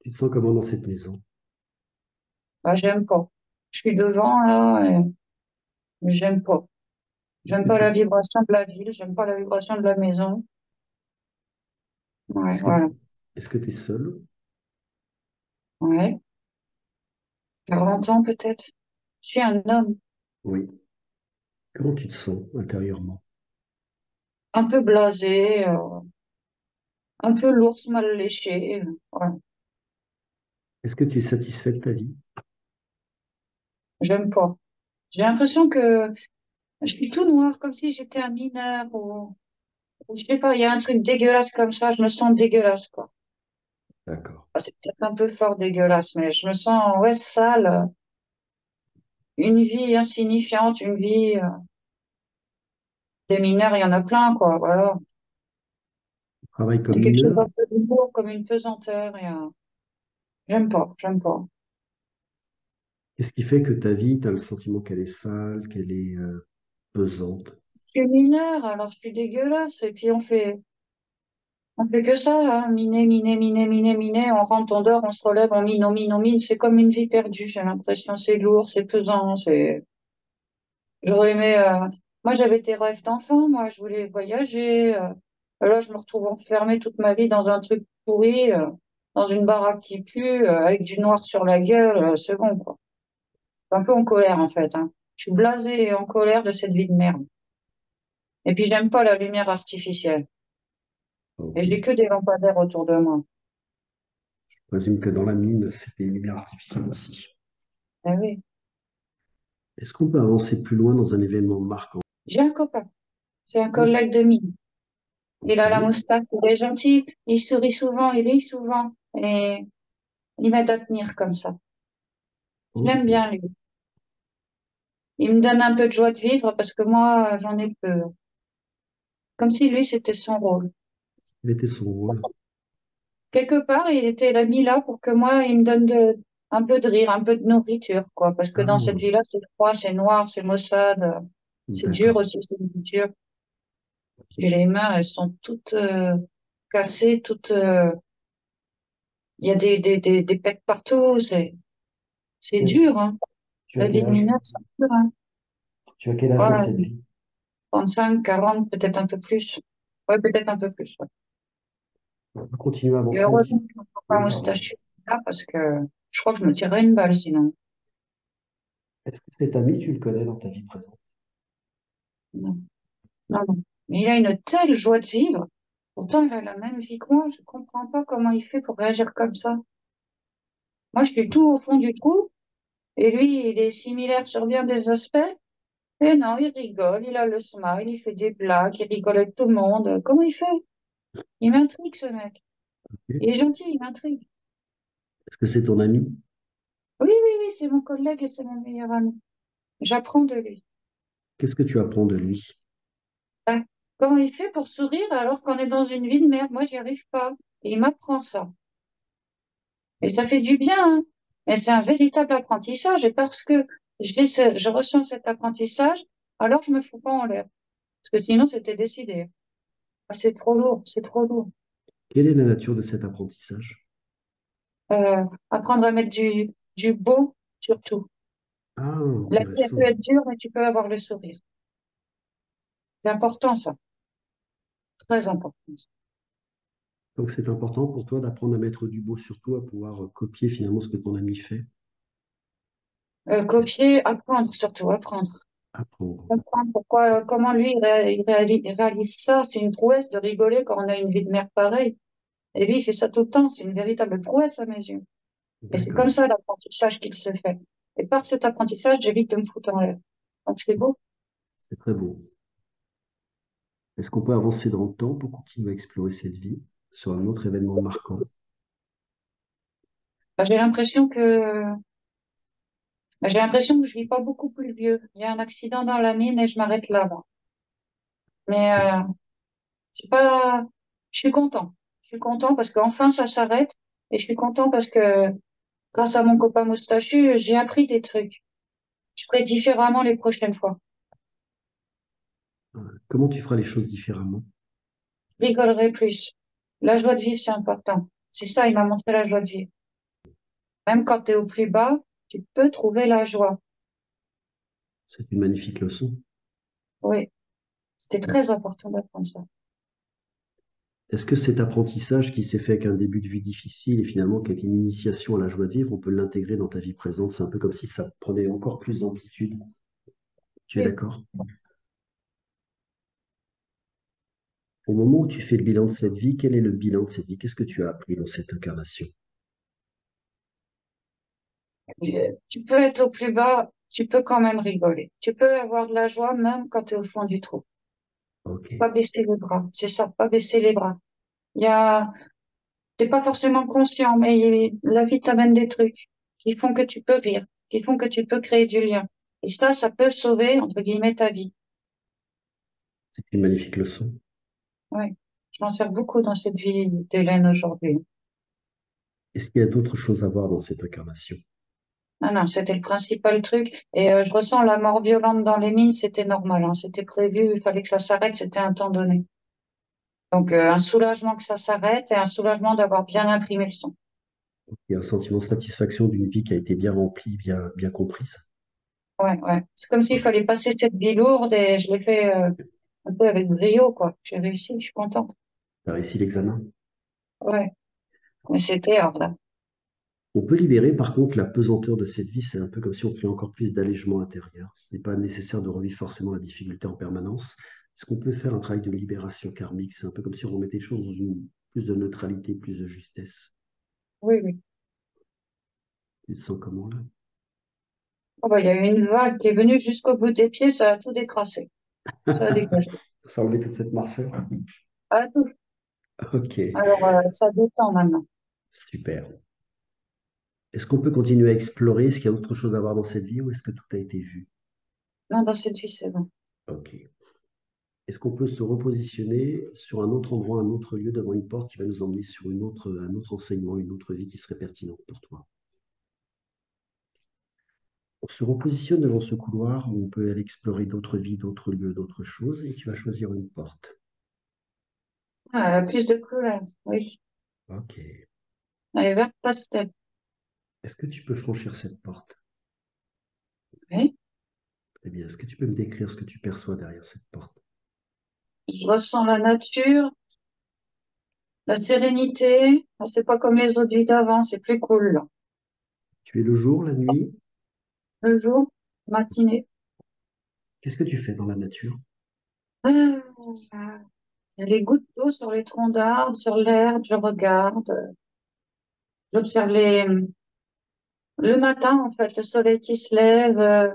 Tu te sens comment dans cette maison? Bah, j'aime pas. Je suis devant, là, mais j'aime pas. Est-ce J'aime que pas la tu vibration de la ville, j'aime pas la vibration de la maison. Ouais, est-ce que voilà. est-ce que tu es seul? Ouais. 40 ans peut-être. Je suis un homme. Oui. Comment tu te sens intérieurement? Un peu blasé, un peu l'ours mal léché. Ouais. Est-ce que tu es satisfait de ta vie? J'aime pas. J'ai l'impression que je suis tout noir, comme si j'étais un mineur ou je sais pas, il y a un truc dégueulasse comme ça, je me sens dégueulasse, quoi. D'accord. Ah, c'est peut-être un peu fort dégueulasse, mais je me sens, ouais, sale, une vie insignifiante, une vie, des mineurs, il y en a plein, quoi, voilà. Tu travailles Il y comme a quelque chose mineur? d'un peu lourd, comme une pesanteur, j'aime pas, j'aime pas. Qu'est-ce qui fait que ta vie, tu as le sentiment qu'elle est sale, qu'elle est pesante? Je suis mineur, alors je suis dégueulasse, et puis on fait que ça, hein, miner, miner, miner, miner, miner, on rentre, on dort, on se relève, on mine, c'est comme une vie perdue, j'ai l'impression, c'est lourd, c'est pesant, j'aurais aimé, moi j'avais des rêves d'enfant, moi je voulais voyager, là je me retrouve enfermée toute ma vie dans un truc pourri, dans une baraque qui pue, avec du noir sur la gueule, c'est bon, quoi. Je suis un peu en colère, en fait, hein. Je suis blasée et en colère de cette vie de merde. Et puis j'aime pas la lumière artificielle. Et Ok. j'ai que des lampadaires autour de moi. Je présume que dans la mine, c'était une lumière artificielle aussi. Eh oui. Est-ce qu'on peut avancer plus loin dans un événement marquant? J'ai un copain. C'est un Ok. collègue de mine. Il Ok. a la moustache, il est gentil, il sourit souvent, il rit souvent. Et il m'aide à tenir comme ça. Je l'aime Ok. bien, lui. Il me donne un peu de joie de vivre parce que moi, j'en ai peu. Comme si lui, c'était son rôle. Quel était son rôle? Quelque part, il était l'ami là pour que moi, il me donne un peu de rire, un peu de nourriture, quoi. Parce que dans cette Ah, vie-là, c'est froid, c'est noir, c'est maussade. C'est dur d'accord. aussi, c'est dur. Et les mains, elles sont toutes cassées, toutes. Il y a des pets partout. C'est Et dur, hein. tu as La quel vie de âge? mineur, c'est dur, hein. Tu as quel âge dans cette Ouais, vie? 35, 40, peut-être un peu plus. Ouais, peut-être un peu plus. Ouais. On peut continuer à Et avancer un heureusement petit que je ne pas peu. Oui, pardon. moustachu là parce que je crois que je me tirerais une balle sinon. Est-ce que cet ami, tu le connais dans ta vie présente? Non, non, non. Mais il a une telle joie de vivre. Pourtant, il a la même vie que moi. Je comprends pas comment il fait pour réagir comme ça. Moi, je suis tout au fond du trou. Et lui, il est similaire sur bien des aspects. Et non, il rigole, il a le smile, il fait des blagues, il rigole avec tout le monde. Comment il fait? Il m'intrigue, ce mec. Il est gentil, il m'intrigue. Est-ce que c'est ton ami? Oui, oui, oui, c'est mon collègue et c'est mon meilleur ami. J'apprends de lui. Qu'est-ce que tu apprends de lui? Ah, comment il fait pour sourire alors qu'on est dans une vie de merde? Moi, j'y arrive pas. Et il m'apprend ça. Et ça fait du bien, hein. Mais c'est un véritable apprentissage. Et parce que je ressens cet apprentissage, alors je me fous pas en l'air. Parce que sinon, c'était décidé. Ah, c'est trop lourd, c'est trop lourd. Quelle est la nature de cet apprentissage? Apprendre à mettre du beau surtout. Ah, La vie, elle peut intéressant. être dure, mais tu peux avoir le sourire. C'est important, ça. Très important. Donc c'est important pour toi d'apprendre à mettre du beau sur toi, à pouvoir copier finalement ce que ton ami fait. Copier, apprendre, surtout apprendre. Apprendre. Comprendre pourquoi, comment lui, il réalise ça. C'est une prouesse de rigoler quand on a une vie de mère pareille. Et lui, il fait ça tout le temps. C'est une véritable prouesse à mes yeux. Et c'est comme D'accord, ça l'apprentissage qu'il se fait. Et par cet apprentissage, j'évite de me foutre en l'air. Donc c'est beau. c'est très beau. Est-ce qu'on peut avancer dans le temps pour continuer à explorer cette vie sur un autre événement marquant? Bah, j'ai l'impression que je vis pas beaucoup plus vieux. Il y a un accident dans la mine et je m'arrête là, moi. Mais c'est pas, je suis content. Je suis content parce qu'enfin ça s'arrête et je suis content parce que grâce à mon copain moustachu, j'ai appris des trucs. Je ferai différemment les prochaines fois. Comment tu feras les choses différemment? Je rigolerai plus. La joie de vivre, c'est important. C'est ça, il m'a montré la joie de vivre. Même quand tu es au plus bas, tu peux trouver la joie. C'est une magnifique leçon. Oui, c'était très important d'apprendre ça. Est-ce que cet apprentissage qui s'est fait avec un début de vie difficile et finalement qui a été une initiation à la joie de vivre, on peut l'intégrer dans ta vie présente? C'est un peu comme si ça prenait encore plus d'amplitude. Tu es Oui. d'accord? Au moment où tu fais le bilan de cette vie, quel est le bilan de cette vie? Qu'est-ce que tu as appris dans cette incarnation? Tu peux être au plus bas, tu peux quand même rigoler. Tu peux avoir de la joie même quand tu es au fond du trou. Ok. Pas baisser les bras. C'est ça, pas baisser les bras. Il y a, t'es pas forcément conscient, mais la vie t'amène des trucs qui font que tu peux rire, qui font que tu peux créer du lien. Et ça peut sauver, entre guillemets, ta vie. C'est une magnifique leçon. Oui. Je m'en sers beaucoup dans cette vie d'Hélène aujourd'hui. Est-ce qu'il y a d'autres choses à voir dans cette incarnation? Ah non, c'était le principal truc. Et je ressens la mort violente dans les mines, c'était normal, hein. C'était prévu, il fallait que ça s'arrête, c'était un temps donné. Donc un soulagement que ça s'arrête et un soulagement d'avoir bien imprimé le son. Il y a un sentiment de satisfaction d'une vie qui a été bien remplie, bien comprise. Ouais, ouais. C'est comme s'il fallait passer cette vie lourde et je l'ai fait un peu avec brio, quoi. J'ai réussi, je suis contente. Tu as réussi l'examen. Ouais, mais c'était hard, là. On peut libérer par contre la pesanteur de cette vie, c'est un peu comme si on créait encore plus d'allègement intérieur. Ce n'est pas nécessaire de revivre forcément la difficulté en permanence. Est-ce qu'on peut faire un travail de libération karmique? C'est un peu comme si on remettait les choses dans une plus de neutralité, plus de justesse. Oui, oui. Tu te sens comment là? Oh, bah, il y a eu une vague qui est venue jusqu'au bout des pieds, ça a tout décrassé. Ça a dégagé. Ça a enlevé toute cette marceur? Ah, tout. Ok, Alors, ça détend maintenant. super. Est-ce qu'on peut continuer à explorer? Est-ce qu'il y a autre chose à voir dans cette vie ou est-ce que tout a été vu? Non, dans cette vie, c'est bon. Ok. Est-ce qu'on peut se repositionner sur un autre endroit, un autre lieu devant une porte qui va nous emmener sur un autre enseignement, une autre vie qui serait pertinente pour toi? On se repositionne devant ce couloir où on peut aller explorer d'autres vies, d'autres lieux, d'autres choses et tu vas choisir une porte. Ah, plus de couleurs, oui. Ok. Allez, vert pastel. Est-ce que tu peux franchir cette porte? Oui. Très bien. Est-ce que tu peux me décrire ce que tu perçois derrière cette porte? Je ressens la nature, la sérénité. Ah, c'est pas comme les autres vies d'avant, c'est plus cool, là. Tu es le jour, la nuit? Le jour, matinée. Qu'est-ce que tu fais dans la nature? Ah, les gouttes d'eau sur les troncs d'arbres, sur l'herbe, je regarde. J'observe le matin, en fait, le soleil qui se lève,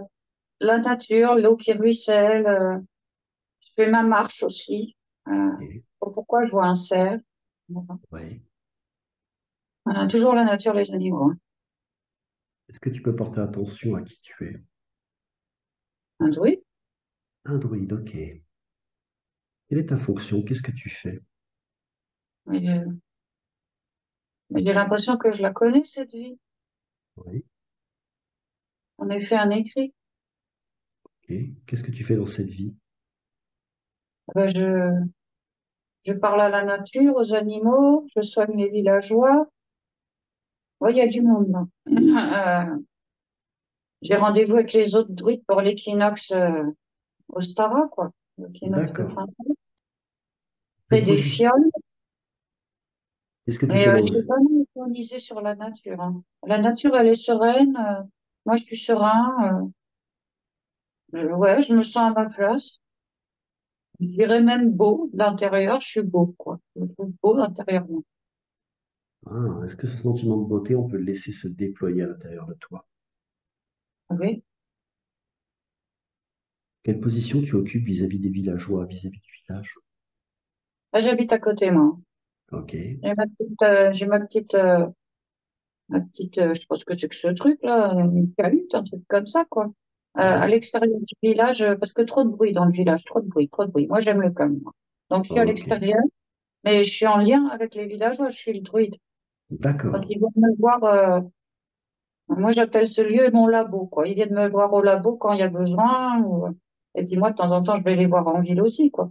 la nature, l'eau qui ruisselle. Je fais ma marche aussi. Euh, Ok. Pourquoi je vois un cerf? Voilà. Ouais. Toujours la nature, les animaux, hein. Est-ce que tu peux porter attention à qui tu es? Un druide. Un druide, ok. Quelle est ta fonction? Qu'est-ce que tu fais? Mais mais j'ai l'impression que je la connais, cette vie. Oui. En effet, un écrit. Ok. Qu'est-ce que tu fais dans cette vie? Ben, je parle à la nature, aux animaux, je soigne les villageois. Ouais, il y a du monde, là. J'ai rendez-vous avec les autres druides pour l'équinoxe au Stara, quoi. L'équinoxe de D'accord. printemps. Quelle Près des position? fioles. Est-ce que tu Mais étais je dans... suis vraiment organisée sur la nature, hein. La nature, elle est sereine. Moi, je suis serein. Ouais, je me sens à ma place. Je dirais même beau. De l'intérieur, je suis beau, quoi. Je me trouve beau intérieurement. Ah, est-ce que ce sentiment de beauté, on peut le laisser se déployer à l'intérieur de toi? Oui. Quelle position tu occupes vis-à-vis des villageois, vis-à-vis du village? Là, j'habite à côté, moi. Ok. J'ai ma petite, je sais pas ce que c'est que ce truc, là, une cahute, un truc comme ça, quoi. À Ouais. l'extérieur du village, parce que trop de bruit dans le village, trop de bruit, trop de bruit. Moi, j'aime le calme, moi. Donc, je suis à Ok. l'extérieur, mais je suis en lien avec les villageois, je suis le druide. Quand D'accord. ils viennent me voir, moi, j'appelle ce lieu mon labo, quoi. Ils viennent me voir au labo quand il y a besoin, et puis moi, de temps en temps, je vais les voir en ville aussi, quoi.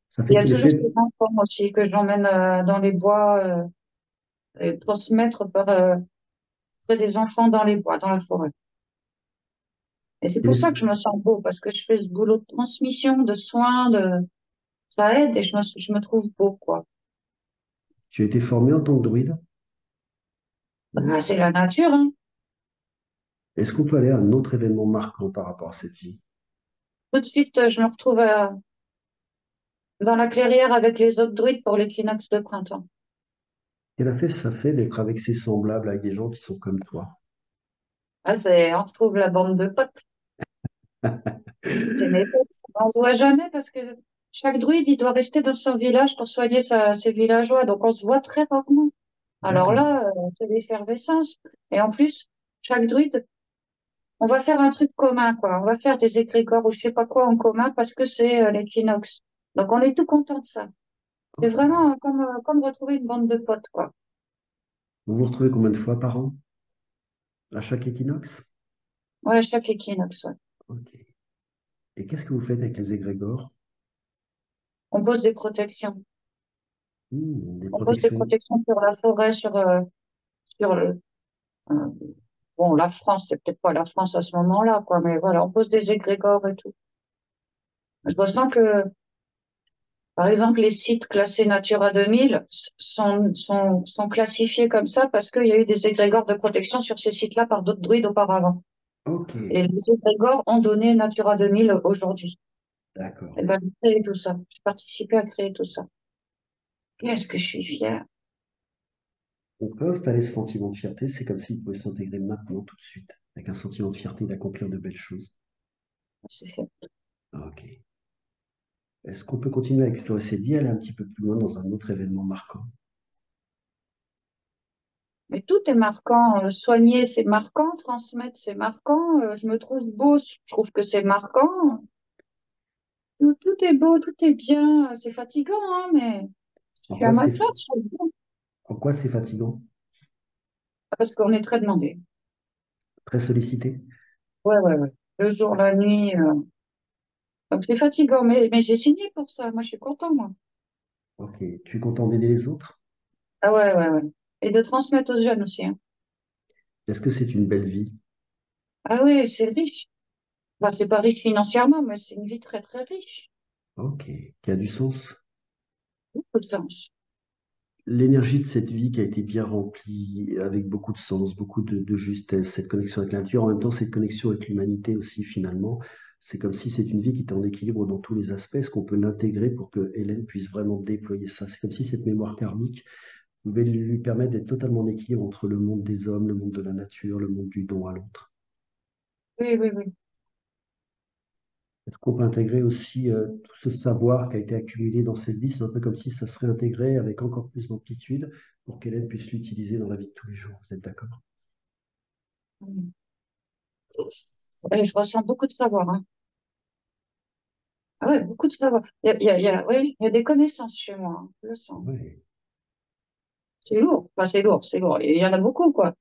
Ça Il fait y a tout toujours l'effet. ces enfants aussi que j'emmène dans les bois, et transmettre près des enfants dans les bois, dans la forêt. Et c'est C'est pour ça l'eff- que je me sens beau, parce que je fais ce boulot de transmission, de soins, ça aide et je me trouve beau, quoi. Tu as été formé en tant que druide? Ah, c'est la nature, hein. Est-ce qu'on peut aller à un autre événement marquant par rapport à cette vie? Tout de suite, je me retrouve dans la clairière avec les autres druides pour l'équinoxe de printemps. Quel effet ça fait d'être avec ses semblables, avec des gens qui sont comme toi? Ah, on retrouve la bande de potes. C'est mes potes. On se voit jamais parce que chaque druide, il doit rester dans son village pour soigner ses villageois. Donc, on se voit très rarement. Alors D'accord. là, c'est l'effervescence. Et en plus, chaque druide, on va faire un truc commun, quoi. On va faire des égrégores ou je sais pas quoi en commun parce que c'est l'équinoxe. Donc, on est tout content de ça. C'est Ok. vraiment comme retrouver une bande de potes, quoi. Vous vous retrouvez combien de fois par an? À chaque équinoxe? Ouais, chaque équinoxe, ouais. Ok. Et qu'est-ce que vous faites avec les égrégores? On pose des protections. Des On pose des protections. protections sur la forêt, sur euh, bon, la France, c'est peut-être pas la France à ce moment-là, quoi, mais voilà, on pose des égrégores et tout. Je sens que, par exemple, les sites classés Natura 2000 sont classifiés comme ça parce qu'il y a eu des égrégores de protection sur ces sites-là par d'autres druides auparavant. Ok. Et les égrégores ont donné Natura 2000 aujourd'hui. D'accord. Et ben, j'ai créé tout ça. J'ai participé à créer tout ça. Qu'est-ce que je suis fière. On peut installer ce sentiment de fierté, c'est comme s'il pouvait s'intégrer maintenant, tout de suite, avec un sentiment de fierté d'accomplir de belles choses. C'est fait. Ok. Est-ce qu'on peut continuer à explorer cette vie, aller un petit peu plus loin dans un autre événement marquant? Mais tout est marquant. Soigner, c'est marquant. Transmettre, c'est marquant. Je me trouve beau. Je trouve que c'est marquant. Tout est beau, tout est bien. C'est fatigant, hein, mais je En suis à quoi ma c'est, place. Je suis bien. en quoi c'est fatigant? Parce qu'on est très demandé. Très sollicité? Ouais, ouais, ouais. Le jour, la nuit. Donc c'est fatigant, mais j'ai signé pour ça. Moi, je suis content, moi. Ok. Tu es content d'aider les autres? Ah ouais, ouais, ouais. Et de transmettre aux jeunes aussi, hein. Est-ce que c'est une belle vie? Ah ouais, c'est riche. Bah, c'est pas riche financièrement, mais c'est une vie très, très riche. Ok. Qui a du sens? Beaucoup de sens. L'énergie de cette vie qui a été bien remplie, avec beaucoup de sens, beaucoup de justesse, cette connexion avec la nature, en même temps cette connexion avec l'humanité aussi finalement, c'est comme si c'est une vie qui était en équilibre dans tous les aspects. Est-ce qu'on peut l'intégrer pour que Hélène puisse vraiment déployer ça? C'est comme si cette mémoire karmique pouvait lui permettre d'être totalement en équilibre entre le monde des hommes, le monde de la nature, le monde du don à l'autre. Oui, oui, oui. Est-ce qu'on peut intégrer aussi tout ce savoir qui a été accumulé dans cette vie? C'est un peu comme si ça serait intégré avec encore plus d'amplitude pour qu'Hélène puisse l'utiliser dans la vie de tous les jours. Vous êtes d'accord? Mm. Et je ressens beaucoup de savoir, hein. Ah ouais, beaucoup de savoir. Oui, il y a des connaissances chez moi, hein, je le sens. Ouais. C'est lourd. Enfin, c'est lourd, c'est lourd. Il y en a beaucoup, quoi.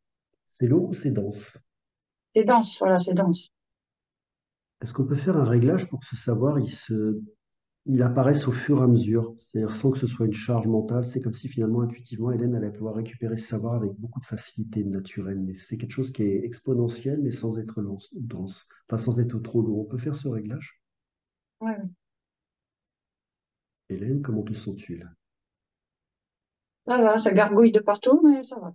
C'est lourd ou c'est dense? C'est dense, voilà, c'est dense. Est-ce qu'on peut faire un réglage pour que ce savoir il apparaisse au fur et à mesure, c'est-à-dire sans que ce soit une charge mentale? C'est comme si finalement, intuitivement, Hélène allait pouvoir récupérer ce savoir avec beaucoup de facilité naturelle. Mais c'est quelque chose qui est exponentiel, mais sans être dense, enfin sans être trop lourd. On peut faire ce réglage? Ouais, ouais. Hélène, comment te sens-tu là? Ça va, ça gargouille de partout, mais ça va.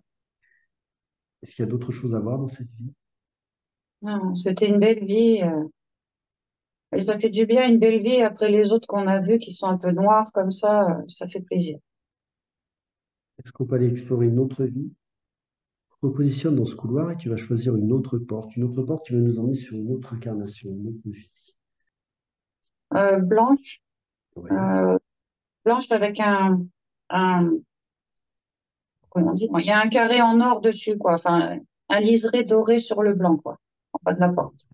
Est-ce qu'il y a d'autres choses à voir dans cette vie? Non, c'était une belle vie. Et ça fait du bien, une belle vie, après les autres qu'on a vus qui sont un peu noirs comme ça fait plaisir. Est-ce qu'on peut aller explorer une autre vie? Je me positionne dans ce couloir et tu vas choisir une autre porte. Une autre porte qui va nous emmener sur une autre incarnation, une autre vie. Blanche, Oui. euh, blanche avec un, comment on dit, bon, il y a un carré en or dessus, quoi. Enfin, un liseré doré sur le blanc, quoi, en bas de la porte.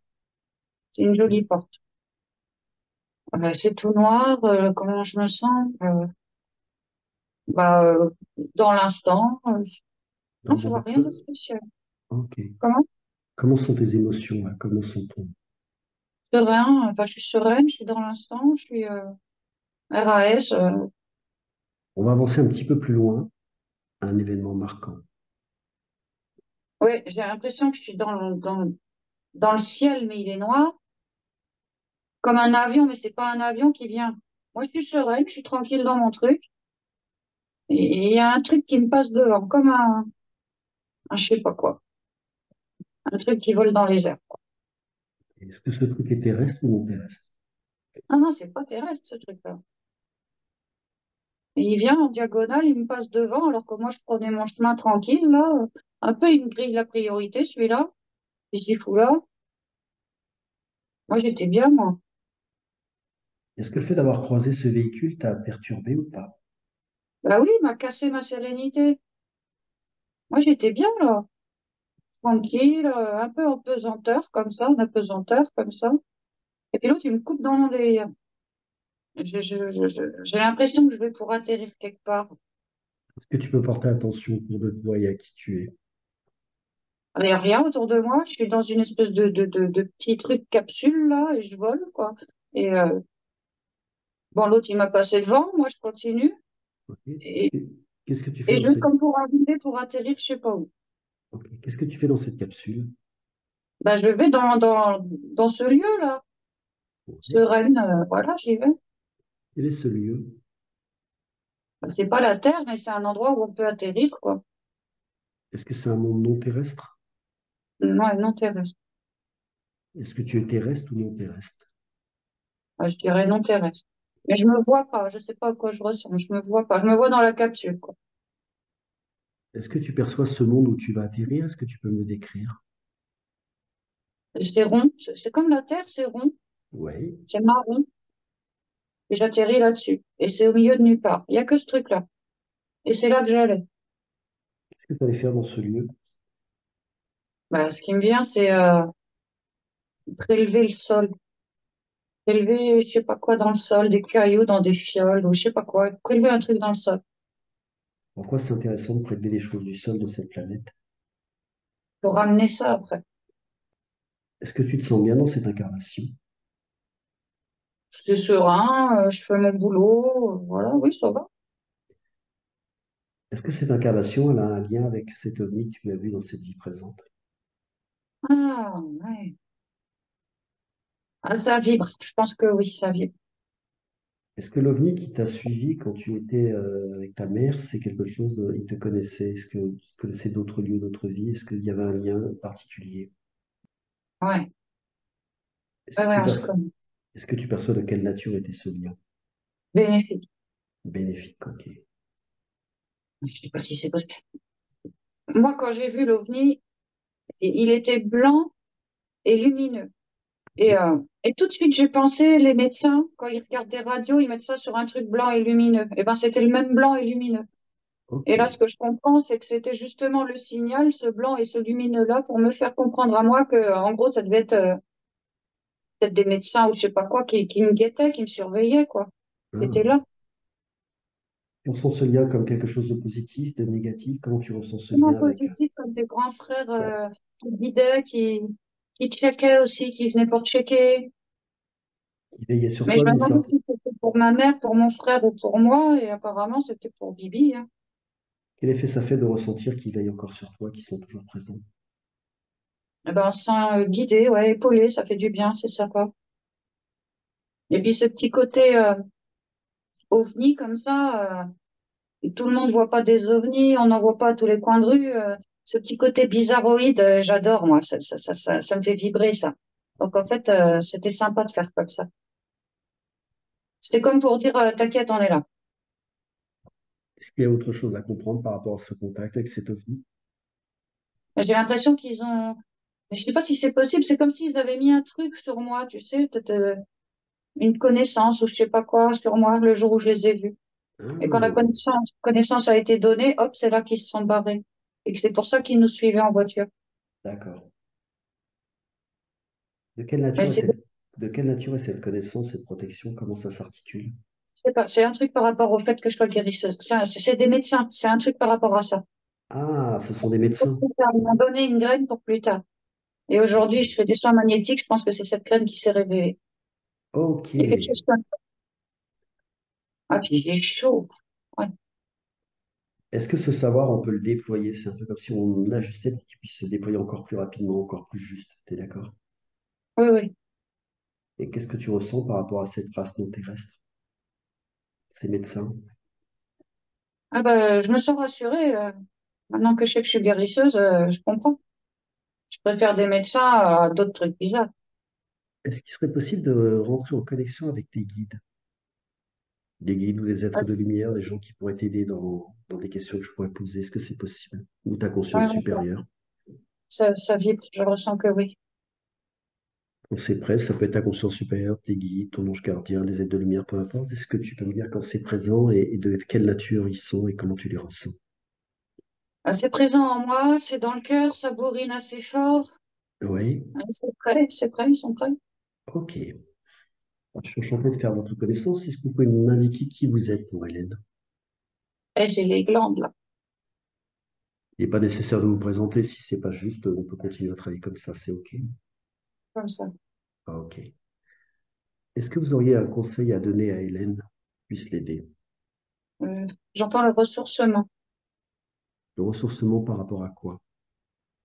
C'est une jolie porte. C'est tout noir. Comment je me sens? Bah, dans l'instant, Dans non, le je vois moment rien de présent. spécial. Ok. Comment? Comment sont tes émotions là? Comment sont-elles? Serein. Enfin, je suis sereine, je suis dans l'instant, je suis RAS. On va avancer un petit peu plus loin à un événement marquant. Ouais, j'ai l'impression que je suis dans le ciel, mais il est noir. Comme un avion, mais c'est pas un avion qui vient. Moi, je suis sereine, je suis tranquille dans mon truc. Et il y a un truc qui me passe devant, comme un je sais pas quoi. Un truc qui vole dans les airs. Est-ce que ce truc est terrestre ou non terrestre? Non, non, c'est pas terrestre, ce truc-là. Et il vient en diagonale, il me passe devant, alors que moi, je prenais mon chemin tranquille, là. Un peu, il me grille la priorité, celui-là. Et je dis, fou là. Moi, j'étais bien, moi. Est-ce que le fait d'avoir croisé ce véhicule t'a perturbé ou pas? Bah oui, il m'a cassé ma sérénité. Moi, j'étais bien, là. Tranquille, un peu en pesanteur, comme ça, en apesanteur, comme ça. Et puis l'autre, il me coupe dans mon délire. J'ai l'impression que je vais pour atterrir quelque part. Est-ce que tu peux porter attention autour de toi et à qui tu es? Il n'y a rien autour de moi. Je suis dans une espèce de petit truc capsule, là, et je vole, quoi. Et bon, l'autre, il m'a passé devant. Moi, je continue. Ok. Et, Qu'est-ce que tu fais et dans je vais cette... comme pour arriver pour atterrir, je sais pas où. Ok. Qu'est-ce que tu fais dans cette capsule? Ben, je vais dans ce lieu-là. Ouais. Sereine, voilà, j'y vais. Quel est ce lieu? Ben, c'est pas la Terre, mais c'est un endroit où on peut atterrir, quoi. Est-ce que c'est un monde non terrestre? Non, non terrestre. Est-ce que tu es terrestre ou non terrestre? Ben, je dirais non terrestre. Mais je me vois pas. Je sais pas à quoi je ressemble. Je me vois pas. Je me vois dans la capsule, quoi. Est-ce que tu perçois ce monde où tu vas atterrir? Est-ce que tu peux me le décrire? C'est rond. C'est comme la Terre, c'est rond. Oui. C'est marron. Et j'atterris là-dessus. Et c'est au milieu de nulle part. Il y a que ce truc-là. Et c'est là que j'allais. Qu'est-ce que tu allais faire dans ce lieu? Ben, ce qui me vient, c'est prélever le sol. Prélever, je sais pas quoi dans le sol, des cailloux dans des fioles ou je sais pas quoi. Prélever un truc dans le sol. Pourquoi c'est intéressant de prélever des choses du sol de cette planète? Pour ramener ça après. Est-ce que tu te sens bien dans cette incarnation? Je suis serein, je fais mon boulot. Voilà, oui, ça va. Est-ce que cette incarnation, elle a un lien avec cet ovni que tu as vu dans cette vie présente? Ah, ouais. Ah, ça vibre. Je pense que oui, ça vibre. Est-ce que l'ovni qui t'a suivi quand tu étais avec ta mère, c'est quelque chose, il te connaissait? Est-ce que tu connaissais d'autres lieux, d'autres vies? Est-ce qu'il y avait un lien particulier? Ouais, Est-ce ouais, que ouais, tu on se perçois, connaît. est-ce que tu perçois de quelle nature était ce lien? Bénéfique. Bénéfique, ok. Je sais pas si c'est possible. Moi, quand j'ai vu l'OVNI, il était blanc et lumineux. Et tout de suite, j'ai pensé, les médecins, quand ils regardent des radios, ils mettent ça sur un truc blanc et lumineux. Et ben, c'était le même blanc et lumineux. Ok. Et là, ce que je comprends, c'est que c'était justement le signal, ce blanc et ce lumineux-là, pour me faire comprendre à moi que, en gros, ça devait être peut-être des médecins ou je sais pas quoi qui me guettaient, qui me surveillaient, quoi. Qui étaient Ah. là. Tu ressens ce lien comme quelque chose de positif, de négatif? Comment tu ressens ce Vraiment lien avec positif, comme des grands frères qui guidaient, qui checkaient aussi, qui venaient pour checker. qui veillait sur Mais toi je me d'une demandais certaine... si c'était pour ma mère, pour mon frère ou pour moi, et apparemment c'était pour Bibi, hein. Quel effet ça fait de ressentir qu'ils veillent encore sur toi, qu'ils sont toujours présents? Eh ben, on se sent guidé, ouais, épaulé, ça fait du bien, c'est sympa. Et puis ce petit côté ovni comme ça, Et tout le monde voit pas des ovnis, on n'en voit pas à tous les coins de rue. Ce petit côté bizarroïde, j'adore, moi. Ça me fait vibrer, ça. Donc, en fait, c'était sympa de faire comme ça. C'était comme pour dire, t'inquiète, on est là. Est-ce qu'il y a autre chose à comprendre par rapport à ce contact avec cet ovni? J'ai l'impression qu'ils ont, je sais pas si c'est possible, c'est comme s'ils avaient mis un truc sur moi, tu sais, peut-être une connaissance ou je sais pas quoi sur moi le jour où je les ai vus. Et quand la Ah, connaissance a été donnée, hop, c'est là qu'ils se sont barrés. Et que c'est pour ça qu'ils nous suivaient en voiture. d'accord. De quelle Mais nature est c'est, de quelle nature est cette connaissance, cette protection? Comment ça s'articule? je sais pas, c'est un truc par rapport au fait que je sois guérisseuse. C'est des médecins, c'est un truc par rapport à ça. Ah, ce sont des médecins. Ils m'ont donné une graine pour plus tard. Et Ok. aujourd'hui, je fais des soins magnétiques, je pense que c'est cette graine qui s'est révélée. Ok. Il y a quelque chose comme ça. Ah, puis j'ai chaud. Ouais. Est-ce que ce savoir, on peut le déployer? C'est un peu comme si on l'ajustait pour qu'il puisse se déployer encore plus rapidement, encore plus juste. T'es d'accord? Oui, oui. Et qu'est-ce que tu ressens par rapport à cette race non terrestre, ces médecins? Ah bah, je me sens rassurée. Maintenant que je sais que je suis guérisseuse, je comprends. Je préfère des médecins à d'autres trucs bizarres. Est-ce qu'il serait possible de rentrer en connexion avec des guides ou des Ouais, êtres de lumière, des gens qui pourraient t'aider dans des questions que je pourrais poser? Est-ce que c'est possible? Ou ta conscience ouais, supérieure? ça vibre, je ressens que oui. Quand c'est prêt, ça peut être ta conscience supérieure, tes guides, ton ange gardien, les êtres de lumière, peu importe. Est-ce que tu peux me dire quand c'est présent et de quelle nature ils sont et comment tu les ressens? C'est présent en moi, c'est dans le cœur, ça bourrine assez fort. Oui, C'est prêt, ils sont prêts. ok. Je suis enchanté de faire votre connaissance. Est-ce que vous pouvez m'indiquer qui vous êtes pour Hélène? Et j'ai les glandes là, Il n'est pas nécessaire de vous présenter. Si c'est pas juste, on peut continuer à travailler comme ça, c'est ok. comme ça. Ah, ok. Est-ce que vous auriez un conseil à donner à Hélène qui puisse l'aider? Euh, J'entends le ressourcement. Le ressourcement par rapport à quoi?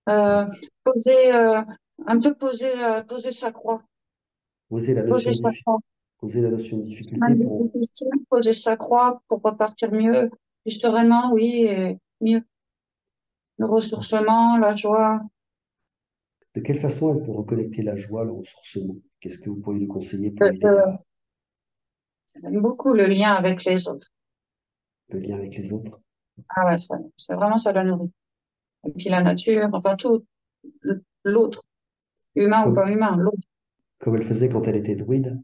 Euh, Par- poser, un peu poser sa croix. Poser la notion Poser de, sa croix. poser la notion de Même difficulté des pour questions, poser sa croix pour repartir mieux, plus sereinement, oui, et mieux. Le ressourcement, la joie. de quelle façon elle peut reconnecter la joie, le ressourcement? Qu'est-ce que vous pourriez lui conseiller pour Euh, l'aider euh, à J'aime beaucoup le lien avec les autres. le lien avec les autres? Ah ouais, c'est vraiment ça la nourrit. Et puis la nature, enfin tout, l'autre, humain ou pas Comme, humain, l'autre. comme elle faisait quand elle était druide?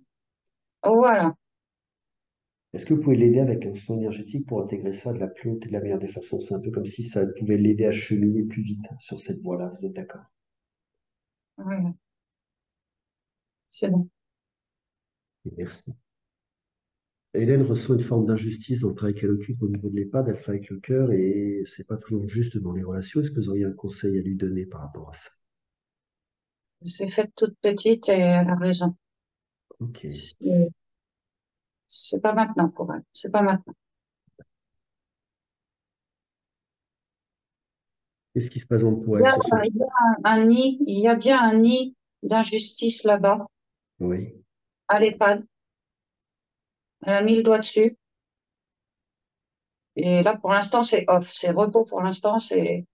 Oh, voilà. Est-ce que vous pouvez l'aider avec un soin énergétique pour intégrer ça de la plus haute et de la meilleure des façons? C'est un peu comme si ça pouvait l'aider à cheminer plus vite sur cette voie-là. Vous êtes d'accord? Ouais, c'est bon. Merci. Hélène reçoit une forme d'injustice dans le travail qu'elle occupe au niveau de l'EHPAD. Elle travaille avec le cœur et c'est pas toujours juste dans les relations. Est-ce que vous auriez un conseil à lui donner par rapport à ça? C'est fait toute petite et elle a raison. Ok. C'est c'est pas maintenant pour elle. C'est pas maintenant. Qu'est-ce qui se présente pour Il y elle a, sur ce... il y a un nid, il y a bien un nid d'injustice là-bas, Oui, à l'EHPAD. Elle a mis le doigt dessus. Et là, pour l'instant, c'est off. C'est repos pour l'instant. C'est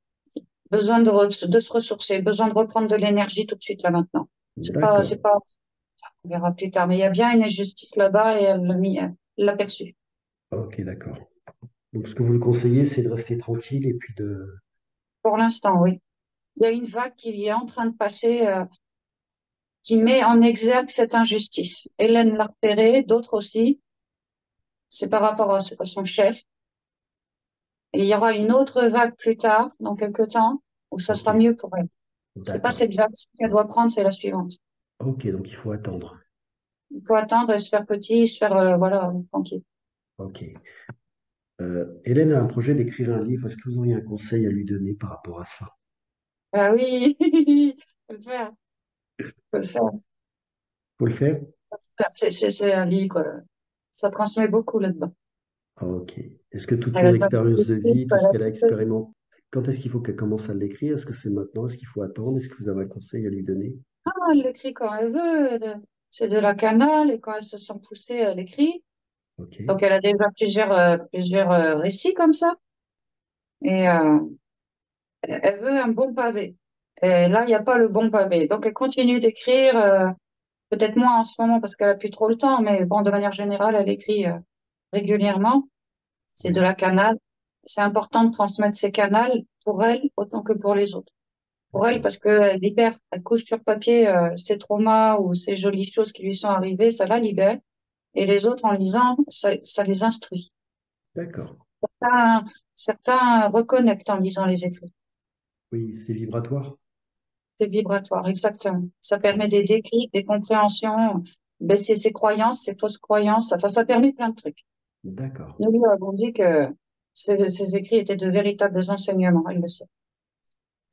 besoin de se ressourcer, besoin de reprendre de l'énergie tout de suite là maintenant. C'est d'accord. pas, on verra plus tard. Mais il y a bien une injustice là-bas et elle l'a perçue. Ok, d'accord. Donc ce que vous lui conseillez, c'est de rester tranquille et puis de... Pour l'instant, oui. Il y a une vague qui est en train de passer, qui met en exergue cette injustice. Hélène l'a repéré, d'autres aussi. C'est par rapport à son chef. Et il y aura une autre vague plus tard, dans quelques temps, où ça Ok, sera mieux pour elle. C'est pas d'accord. cette vague qu'elle doit prendre, c'est la suivante. Ok, donc il faut attendre. Il faut attendre et se faire petit, se faire, voilà, tranquille. Ok. Hélène a un projet d'écrire un livre. Est-ce que vous auriez un conseil à lui donner par rapport à ça? Ah oui, faut le faire, faut le faire. Faut le faire? C'est un livre, ça transmet beaucoup là-dedans. Ok. Est-ce que toute Elle son a pas de expérience de vie, titre, tout ce elle a qu'elle a tout fait. expérimenté, quand est-ce qu'il faut qu'elle commence à l'écrire? Est-ce que c'est maintenant? Est-ce qu'il faut attendre? Est-ce que vous avez un conseil à lui donner? Ah, elle écrit quand elle veut, c'est de la canale, et quand elle se sent poussée, elle écrit. Ok. Donc, elle a déjà plusieurs récits comme ça. Et elle veut un bon pavé. Et là, il n'y a pas le bon pavé. Donc, elle continue d'écrire, peut-être moins en ce moment parce qu'elle a plus trop le temps, mais bon, de manière générale, elle écrit régulièrement. C'est de Oui. la canale. C'est important de transmettre ces canals pour elle autant que pour les autres. Pour elle, D'accord. parce qu'elle libère, elle couche sur papier ses traumas ou ces jolies choses qui lui sont arrivées, ça la libère. Et les autres, en lisant, ça les instruit. D'accord. Certains, certains reconnectent en lisant les écrits. Oui, c'est vibratoire. C'est vibratoire, exactement. Ça permet des déclics, des compréhensions, baisser ses croyances, ses fausses croyances. Enfin, ça permet plein de trucs. D'accord. Nous lui avons dit que ces écrits étaient de véritables enseignements, elle le sait.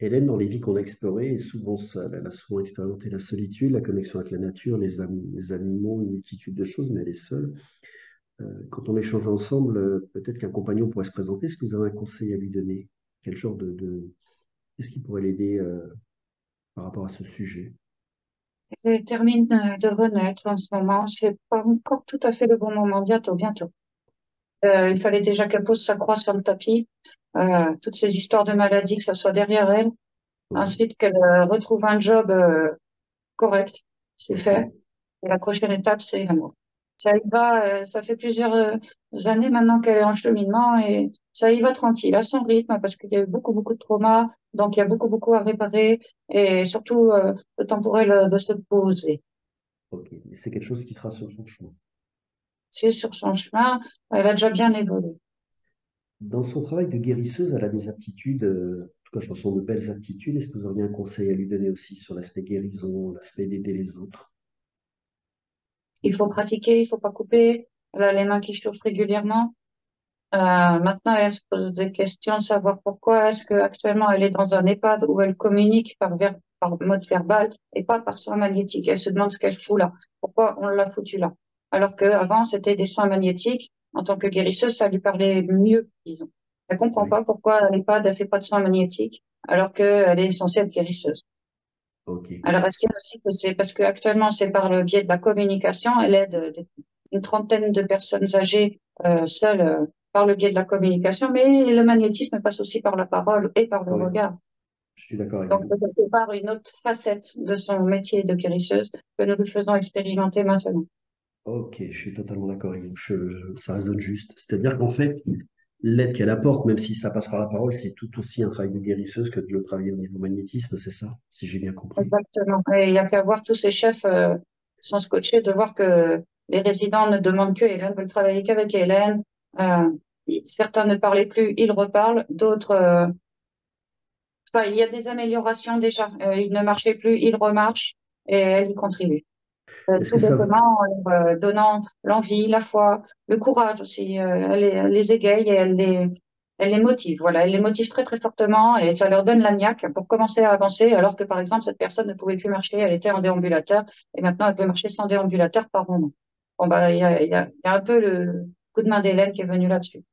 Hélène, dans les vies qu'on a explorées, est souvent seule. Elle a souvent expérimenté la solitude, la connexion avec la nature, les animaux, une multitude de choses, mais elle est seule. Quand on échange ensemble, peut-être qu'un compagnon pourrait se présenter. Est-ce que vous avez un conseil à lui donner? Quel genre Qu'est-ce qui pourrait l'aider par rapport à ce sujet? Elle termine de renaître en ce moment. C'est pas encore tout à fait le bon moment. Bientôt, bientôt. Il fallait déjà qu'elle pose sa croix sur le tapis. Toutes ces histoires de maladie, que ça soit derrière elle. Oui. Ensuite, qu'elle retrouve un job correct. C'est Ok. fait. Et la prochaine étape, c'est l'amour. Ça y va, ça fait plusieurs années maintenant qu'elle est en cheminement et ça y va tranquille, à son rythme, parce qu'il y a eu beaucoup, beaucoup de traumas, donc il y a beaucoup, beaucoup à réparer et surtout le temps pour elle de se poser. Ok. Mais c'est quelque chose qui sera sur son chemin. C'est sur son chemin, elle a déjà bien évolué. Dans son travail de guérisseuse, elle a des aptitudes, en tout cas, je ressens de belles aptitudes. Est-ce que vous auriez un conseil à lui donner aussi sur l'aspect guérison, l'aspect d'aider les autres? Il faut pratiquer, il faut pas couper. Elle a les mains qui chauffent régulièrement. Maintenant, elle se pose des questions de savoir pourquoi est-ce que actuellement elle est dans un EHPAD où elle communique par mode verbal et pas par soins magnétiques. Elle se demande ce qu'elle fout là. Pourquoi on l'a foutu là? Alors qu'avant, c'était des soins magnétiques. En tant que guérisseuse, ça lui parlait mieux, disons. Elle comprend Oui. pas pourquoi à l'EHPAD, elle fait pas de soins magnétiques alors qu'elle est censée être guérisseuse. Ok. Alors, elle sait aussi que c'est parce qu'actuellement, c'est par le biais de la communication. Elle aide une trentaine de personnes âgées seules par le biais de la communication, mais le magnétisme passe aussi par la parole et par le Oui. regard. Je suis d'accord avec Donc, vous. c'est quelque part une autre facette de son métier de guérisseuse que nous lui faisons expérimenter maintenant. Ok, je suis totalement d'accord avec vous. Ça résonne juste. C'est-à-dire qu'en fait, l'aide qu'elle apporte, même si ça passe par la parole, c'est tout aussi un travail de guérisseuse que de le travailler au niveau magnétisme, c'est ça, si j'ai bien compris. Exactement. Et il n'y a qu'à voir tous ces chefs sans scotcher, de voir que les résidents ne demandent que Hélène, veulent travailler qu'avec Hélène. Euh, Certains ne parlaient plus, ils reparlent. D'autres enfin, il y a des améliorations déjà. Il ne marchait plus, il remarche et elle y contribue. Est-ce Tout que ça, bêtement, en leur donnant l'envie, la foi, le courage aussi. Elle les égaye et elle les motive. Voilà, elle les motive très très fortement et ça leur donne la niaque pour commencer à avancer. Alors que par exemple, cette personne ne pouvait plus marcher, elle était en déambulateur et maintenant elle peut marcher sans déambulateur par moment. Bon bah il y a un peu le coup de main d'Hélène qui est venu là-dessus.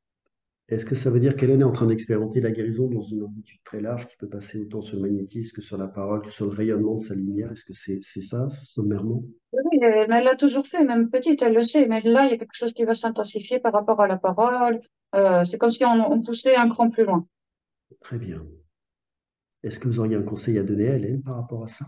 est-ce que ça veut dire qu'Hélène est en train d'expérimenter la guérison dans une amplitude très large qui peut passer autant sur le magnétisme que sur la parole, que sur le rayonnement de sa lumière? Est-ce que c'est ça, sommairement? Oui, mais elle l'a toujours fait, même petite, elle le sait. Mais là, il y a quelque chose qui va s'intensifier par rapport à la parole. C'est comme si on poussait un cran plus loin. Très bien. Est-ce que vous auriez un conseil à donner à Hélène par rapport à ça?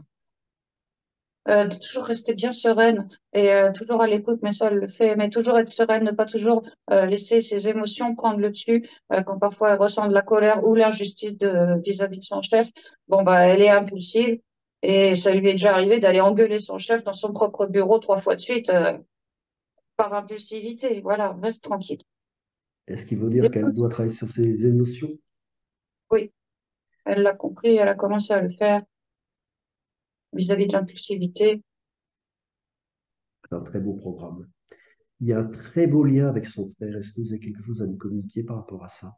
De toujours rester bien sereine et toujours à l'écoute, mais ça, elle le fait. Mais toujours être sereine, ne pas toujours laisser ses émotions prendre le dessus. Quand parfois elle ressent de la colère ou l'injustice vis-à-vis de son chef, bon, bah, elle est impulsive. Et ça lui est déjà arrivé d'aller engueuler son chef dans son propre bureau 3 fois de suite par impulsivité. Voilà, reste tranquille. Est-ce qu'il veut dire qu'elle doit travailler sur ses émotions? Oui. Elle l'a compris, elle a commencé à le faire vis-à-vis de l'impulsivité. C'est un très beau programme. Il y a un très beau lien avec son frère. Est-ce que vous avez quelque chose à nous communiquer par rapport à ça?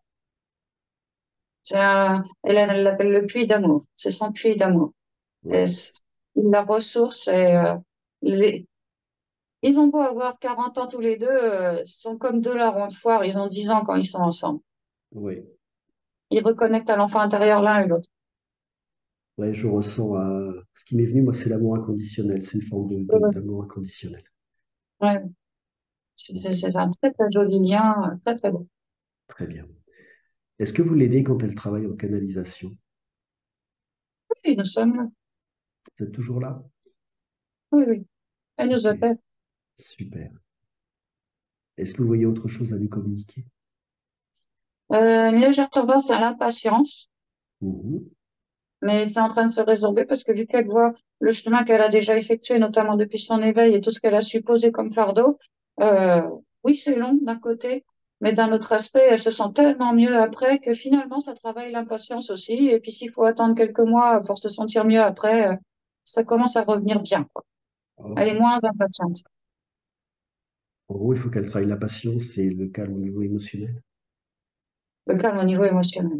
Elle l'appelle le puits d'amour. C'est son puits d'amour. Et Oui, il la ressource et les- ils ont beau avoir 40 ans tous les deux, ils sont comme deux larrons de foire. Ils ont 10 ans quand ils sont ensemble. oui. Ils reconnectent à l'enfant intérieur l'un et l'autre. Ouais, je ressens. Ce qui m'est venu, moi, c'est l'amour inconditionnel. C'est une forme Ouais, d'amour inconditionnel. ouais. C'est un très, très joli lien, très, très beau. Très bien. Est-ce que vous l'aidez quand elle travaille en canalisation? Oui, nous sommes là. Vous êtes toujours là? Oui, oui. Elle nous Ok, appelle. super. Est-ce que vous voyez autre chose à lui communiquer? Une légère tendance à l'impatience, Mhm. mais c'est en train de se résorber parce que vu qu'elle voit le chemin qu'elle a déjà effectué, notamment depuis son éveil et tout ce qu'elle a supposé comme fardeau, euh, oui, c'est long d'un côté, mais d'un autre aspect, elle se sent tellement mieux après que finalement, ça travaille l'impatience aussi. Et puis, s'il faut attendre quelques mois pour se sentir mieux après, ça commence à revenir bien, quoi. Elle Ok. est moins impatiente. En gros, il faut qu'elle travaille la patience et le calme au niveau émotionnel. Le calme au niveau émotionnel.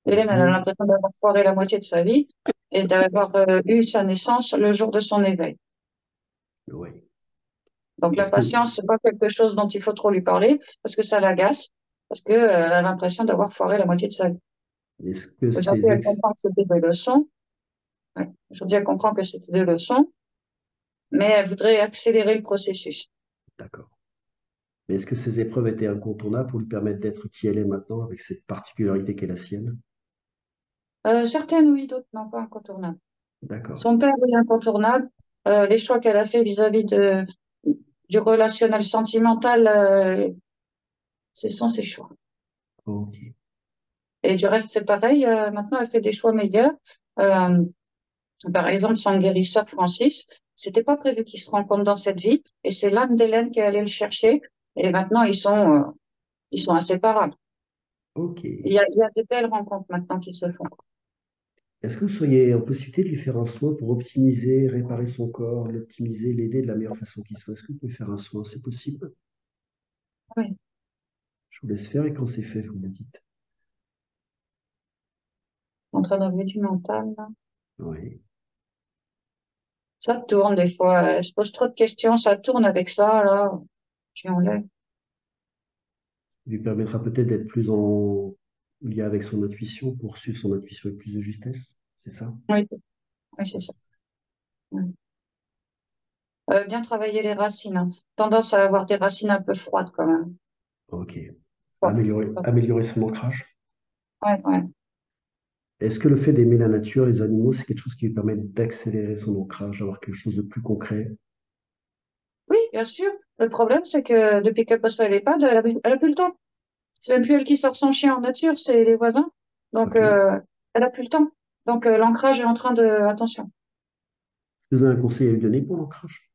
Est-ce Hélène, que elle a vous... l'impression d'avoir foiré la moitié de sa vie et d'avoir eu sa naissance le jour de son éveil. Oui. Donc la Est-ce que, patience, c'est pas quelque chose dont il faut trop lui parler parce que ça l'agace, parce que elle a l'impression d'avoir foiré la moitié de sa vie. est-ce que Aujourd'hui, ces elle ex... comprend que c'était des leçons. Ouais. Aujourd'hui, elle comprend que c'était des leçons, mais elle voudrait accélérer le processus. D'accord. Mais est-ce que ces épreuves étaient incontournables pour lui permettre d'être qui elle est maintenant avec cette particularité qu'est la sienne? Certaines oui, d'autres non, pas incontournables. D'accord. Son père oui incontournable. Les choix qu'elle a fait vis-à-vis du relationnel sentimental, ce sont ses choix. Ok. Et du reste, c'est pareil. Maintenant, elle fait des choix meilleurs. Euh, Par exemple, son guérisseur Francis, c'était pas prévu qu'ils se rencontrent dans cette vie, et c'est l'âme d'Hélène qui est allée le chercher. Et maintenant, ils sont inséparables. Ok. Il y a de belles rencontres maintenant qui se font. Est-ce que vous seriez en possibilité de lui faire un soin pour optimiser, réparer son corps, l'optimiser, l'aider de la meilleure façon qui soit? Est-ce que vous pouvez faire un soin? C'est possible? Oui, Je vous laisse faire et quand c'est fait, vous me dites. en train d'enlever du mental, là. Oui. Ça tourne des fois. Elle se pose trop de questions, ça tourne avec ça, là. Tu enlèves. Lui permettra peut-être d'être plus en lien avec son intuition pour suivre son intuition avec plus de justesse. C'est ça? Oui, oui, c'est ça. Oui. Bien travailler les racines, hein. Tendance à avoir des racines un peu froides quand même. Ok. Bon. Améliorer son ancrage. Ouais, ouais. Est-ce que le fait d'aimer la nature, les animaux, c'est quelque chose qui lui permet d'accélérer son ancrage, d'avoir quelque chose de plus concret? Oui, bien sûr. Le problème, c'est que depuis qu'elle passe à l'EHPAD, elle a plus le temps. C'est même plus elle qui sort son chien en nature, c'est les voisins. Donc, Ok. Est-ce elle a plus le temps. Donc, l'ancrage est en train de, attention, que vous avez un conseil à lui donner pour l'ancrage?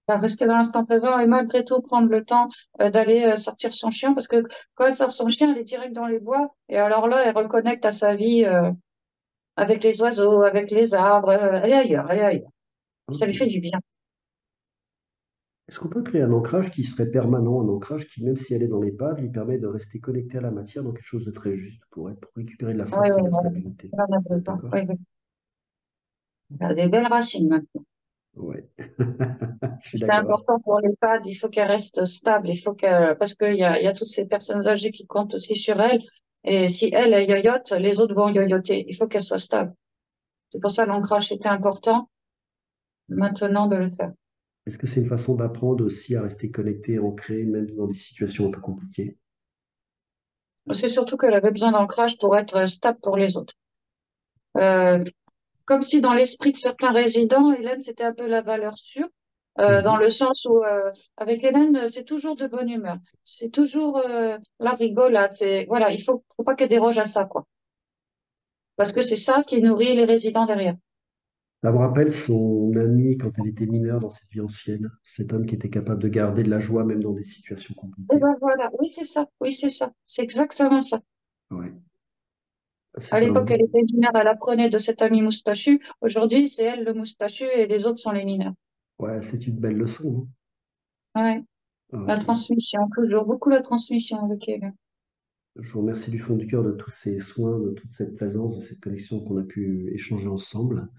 à rester dans l'instant présent et malgré tout prendre le temps d'aller sortir son chien parce que quand elle sort son chien, elle est direct dans les bois et alors là, elle reconnecte à sa vie avec les oiseaux, avec les arbres. Elle est ailleurs, elle est ailleurs. Ça lui fait Ok. du bien. Est-ce qu'on peut créer un ancrage qui serait permanent, un ancrage qui, même si elle est dans l'EHPAD, lui permet de rester connecté à la matière dans quelque chose de très juste pour elle, pour récupérer de la Oui, force et oui, de la voilà. stabilité? Elle en a Vous êtes besoin. d'accord? Oui, oui. Elle a des belles racines maintenant. Ouais. Je suis C'est d'accord. important pour l'EHPAD, il faut qu'elle reste stable, parce il y a toutes ces personnes âgées qui comptent aussi sur elle. Et si elle, elle yoyote, les autres vont yoyoter. Il faut qu'elle soit stable. C'est pour ça que l'ancrage était important maintenant de le faire. Est-ce que c'est une façon d'apprendre aussi à rester connecté, ancré, même dans des situations un peu compliquées? C'est surtout qu'elle avait besoin d'ancrage pour être stable pour les autres. Euh, Comme si dans l'esprit de certains résidents, Hélène, c'était un peu la valeur sûre, dans Mhm. le sens où, avec Hélène, c'est toujours de bonne humeur. C'est toujours la rigolade. Voilà, faut pas qu'elle déroge à ça, quoi. Parce que c'est ça qui nourrit les résidents derrière. Ça me rappelle son ami quand elle était mineure dans cette vie ancienne, cet homme qui était capable de garder de la joie même dans des situations Et compliquées. ben voilà, oui, c'est ça, oui, c'est ça. C'est exactement ça. Ouais. À C'est un l'époque, elle bon. était mineure, elle apprenait de cet ami moustachu. Aujourd'hui, c'est elle le moustachu et les autres sont les mineurs. Ouais, c'est une belle leçon, Ouais, hein. la Ok. transmission, toujours beaucoup la transmission avec elle. Je vous remercie du fond du cœur de tous ces soins, de toute cette présence, de cette connexion qu'on a pu échanger ensemble.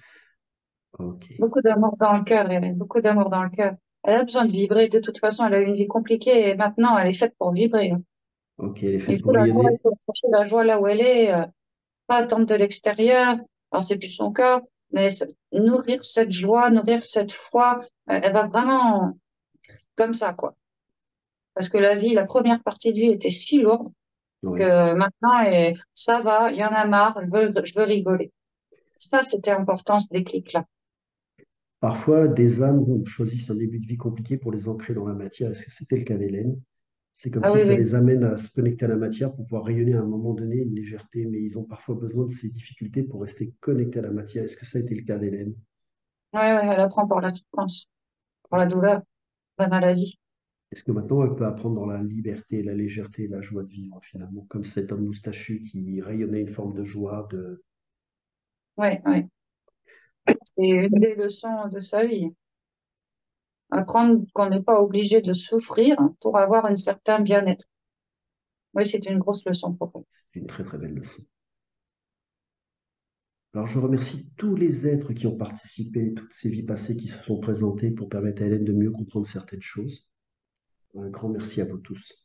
Ok. Beaucoup d'amour dans le cœur, Hélène, beaucoup d'amour dans le cœur. Elle a besoin de vibrer. De toute façon, elle a eu une vie compliquée et maintenant, elle est faite pour vibrer, hein. Ok, elle est Il faite faut pour la joie, il rayonner. faut chercher la joie là où elle est, pas attendre de l'extérieur. Alors, c'est plus son cas, mais nourrir cette joie, nourrir cette foi, elle va vraiment. Comme ça, quoi. Parce que la vie, la première partie de vie était si lourde Ouais. que maintenant, ça va, il y en a marre, je veux rigoler. Ça, c'était important, ce déclic-là. Parfois, des âmes choisissent un début de vie compliqué pour les ancrer dans la matière. Est-ce que c'était le cas d'Hélène? C'est comme Ah si oui, ça oui. les amène à se connecter à la matière pour pouvoir rayonner à un moment donné une légèreté, mais ils ont parfois besoin de ces difficultés pour rester connectés à la matière. Est-ce que ça a été le cas d'Hélène? Ouais, ouais, elle apprend par la souffrance, par la douleur, la maladie. Est-ce que maintenant elle peut apprendre dans la liberté, la légèreté, la joie de vivre finalement, comme cet homme moustachu qui rayonnait une forme de joie, de... Ouais, ouais. C'est une des leçons de sa vie. Apprendre qu'on n'est pas obligé de souffrir pour avoir un certain bien-être. Oui, c'est une grosse leçon pour elle. C'est une très très belle leçon. Alors je remercie tous les êtres qui ont participé, toutes ces vies passées qui se sont présentées pour permettre à Hélène de mieux comprendre certaines choses. Un grand merci à vous tous.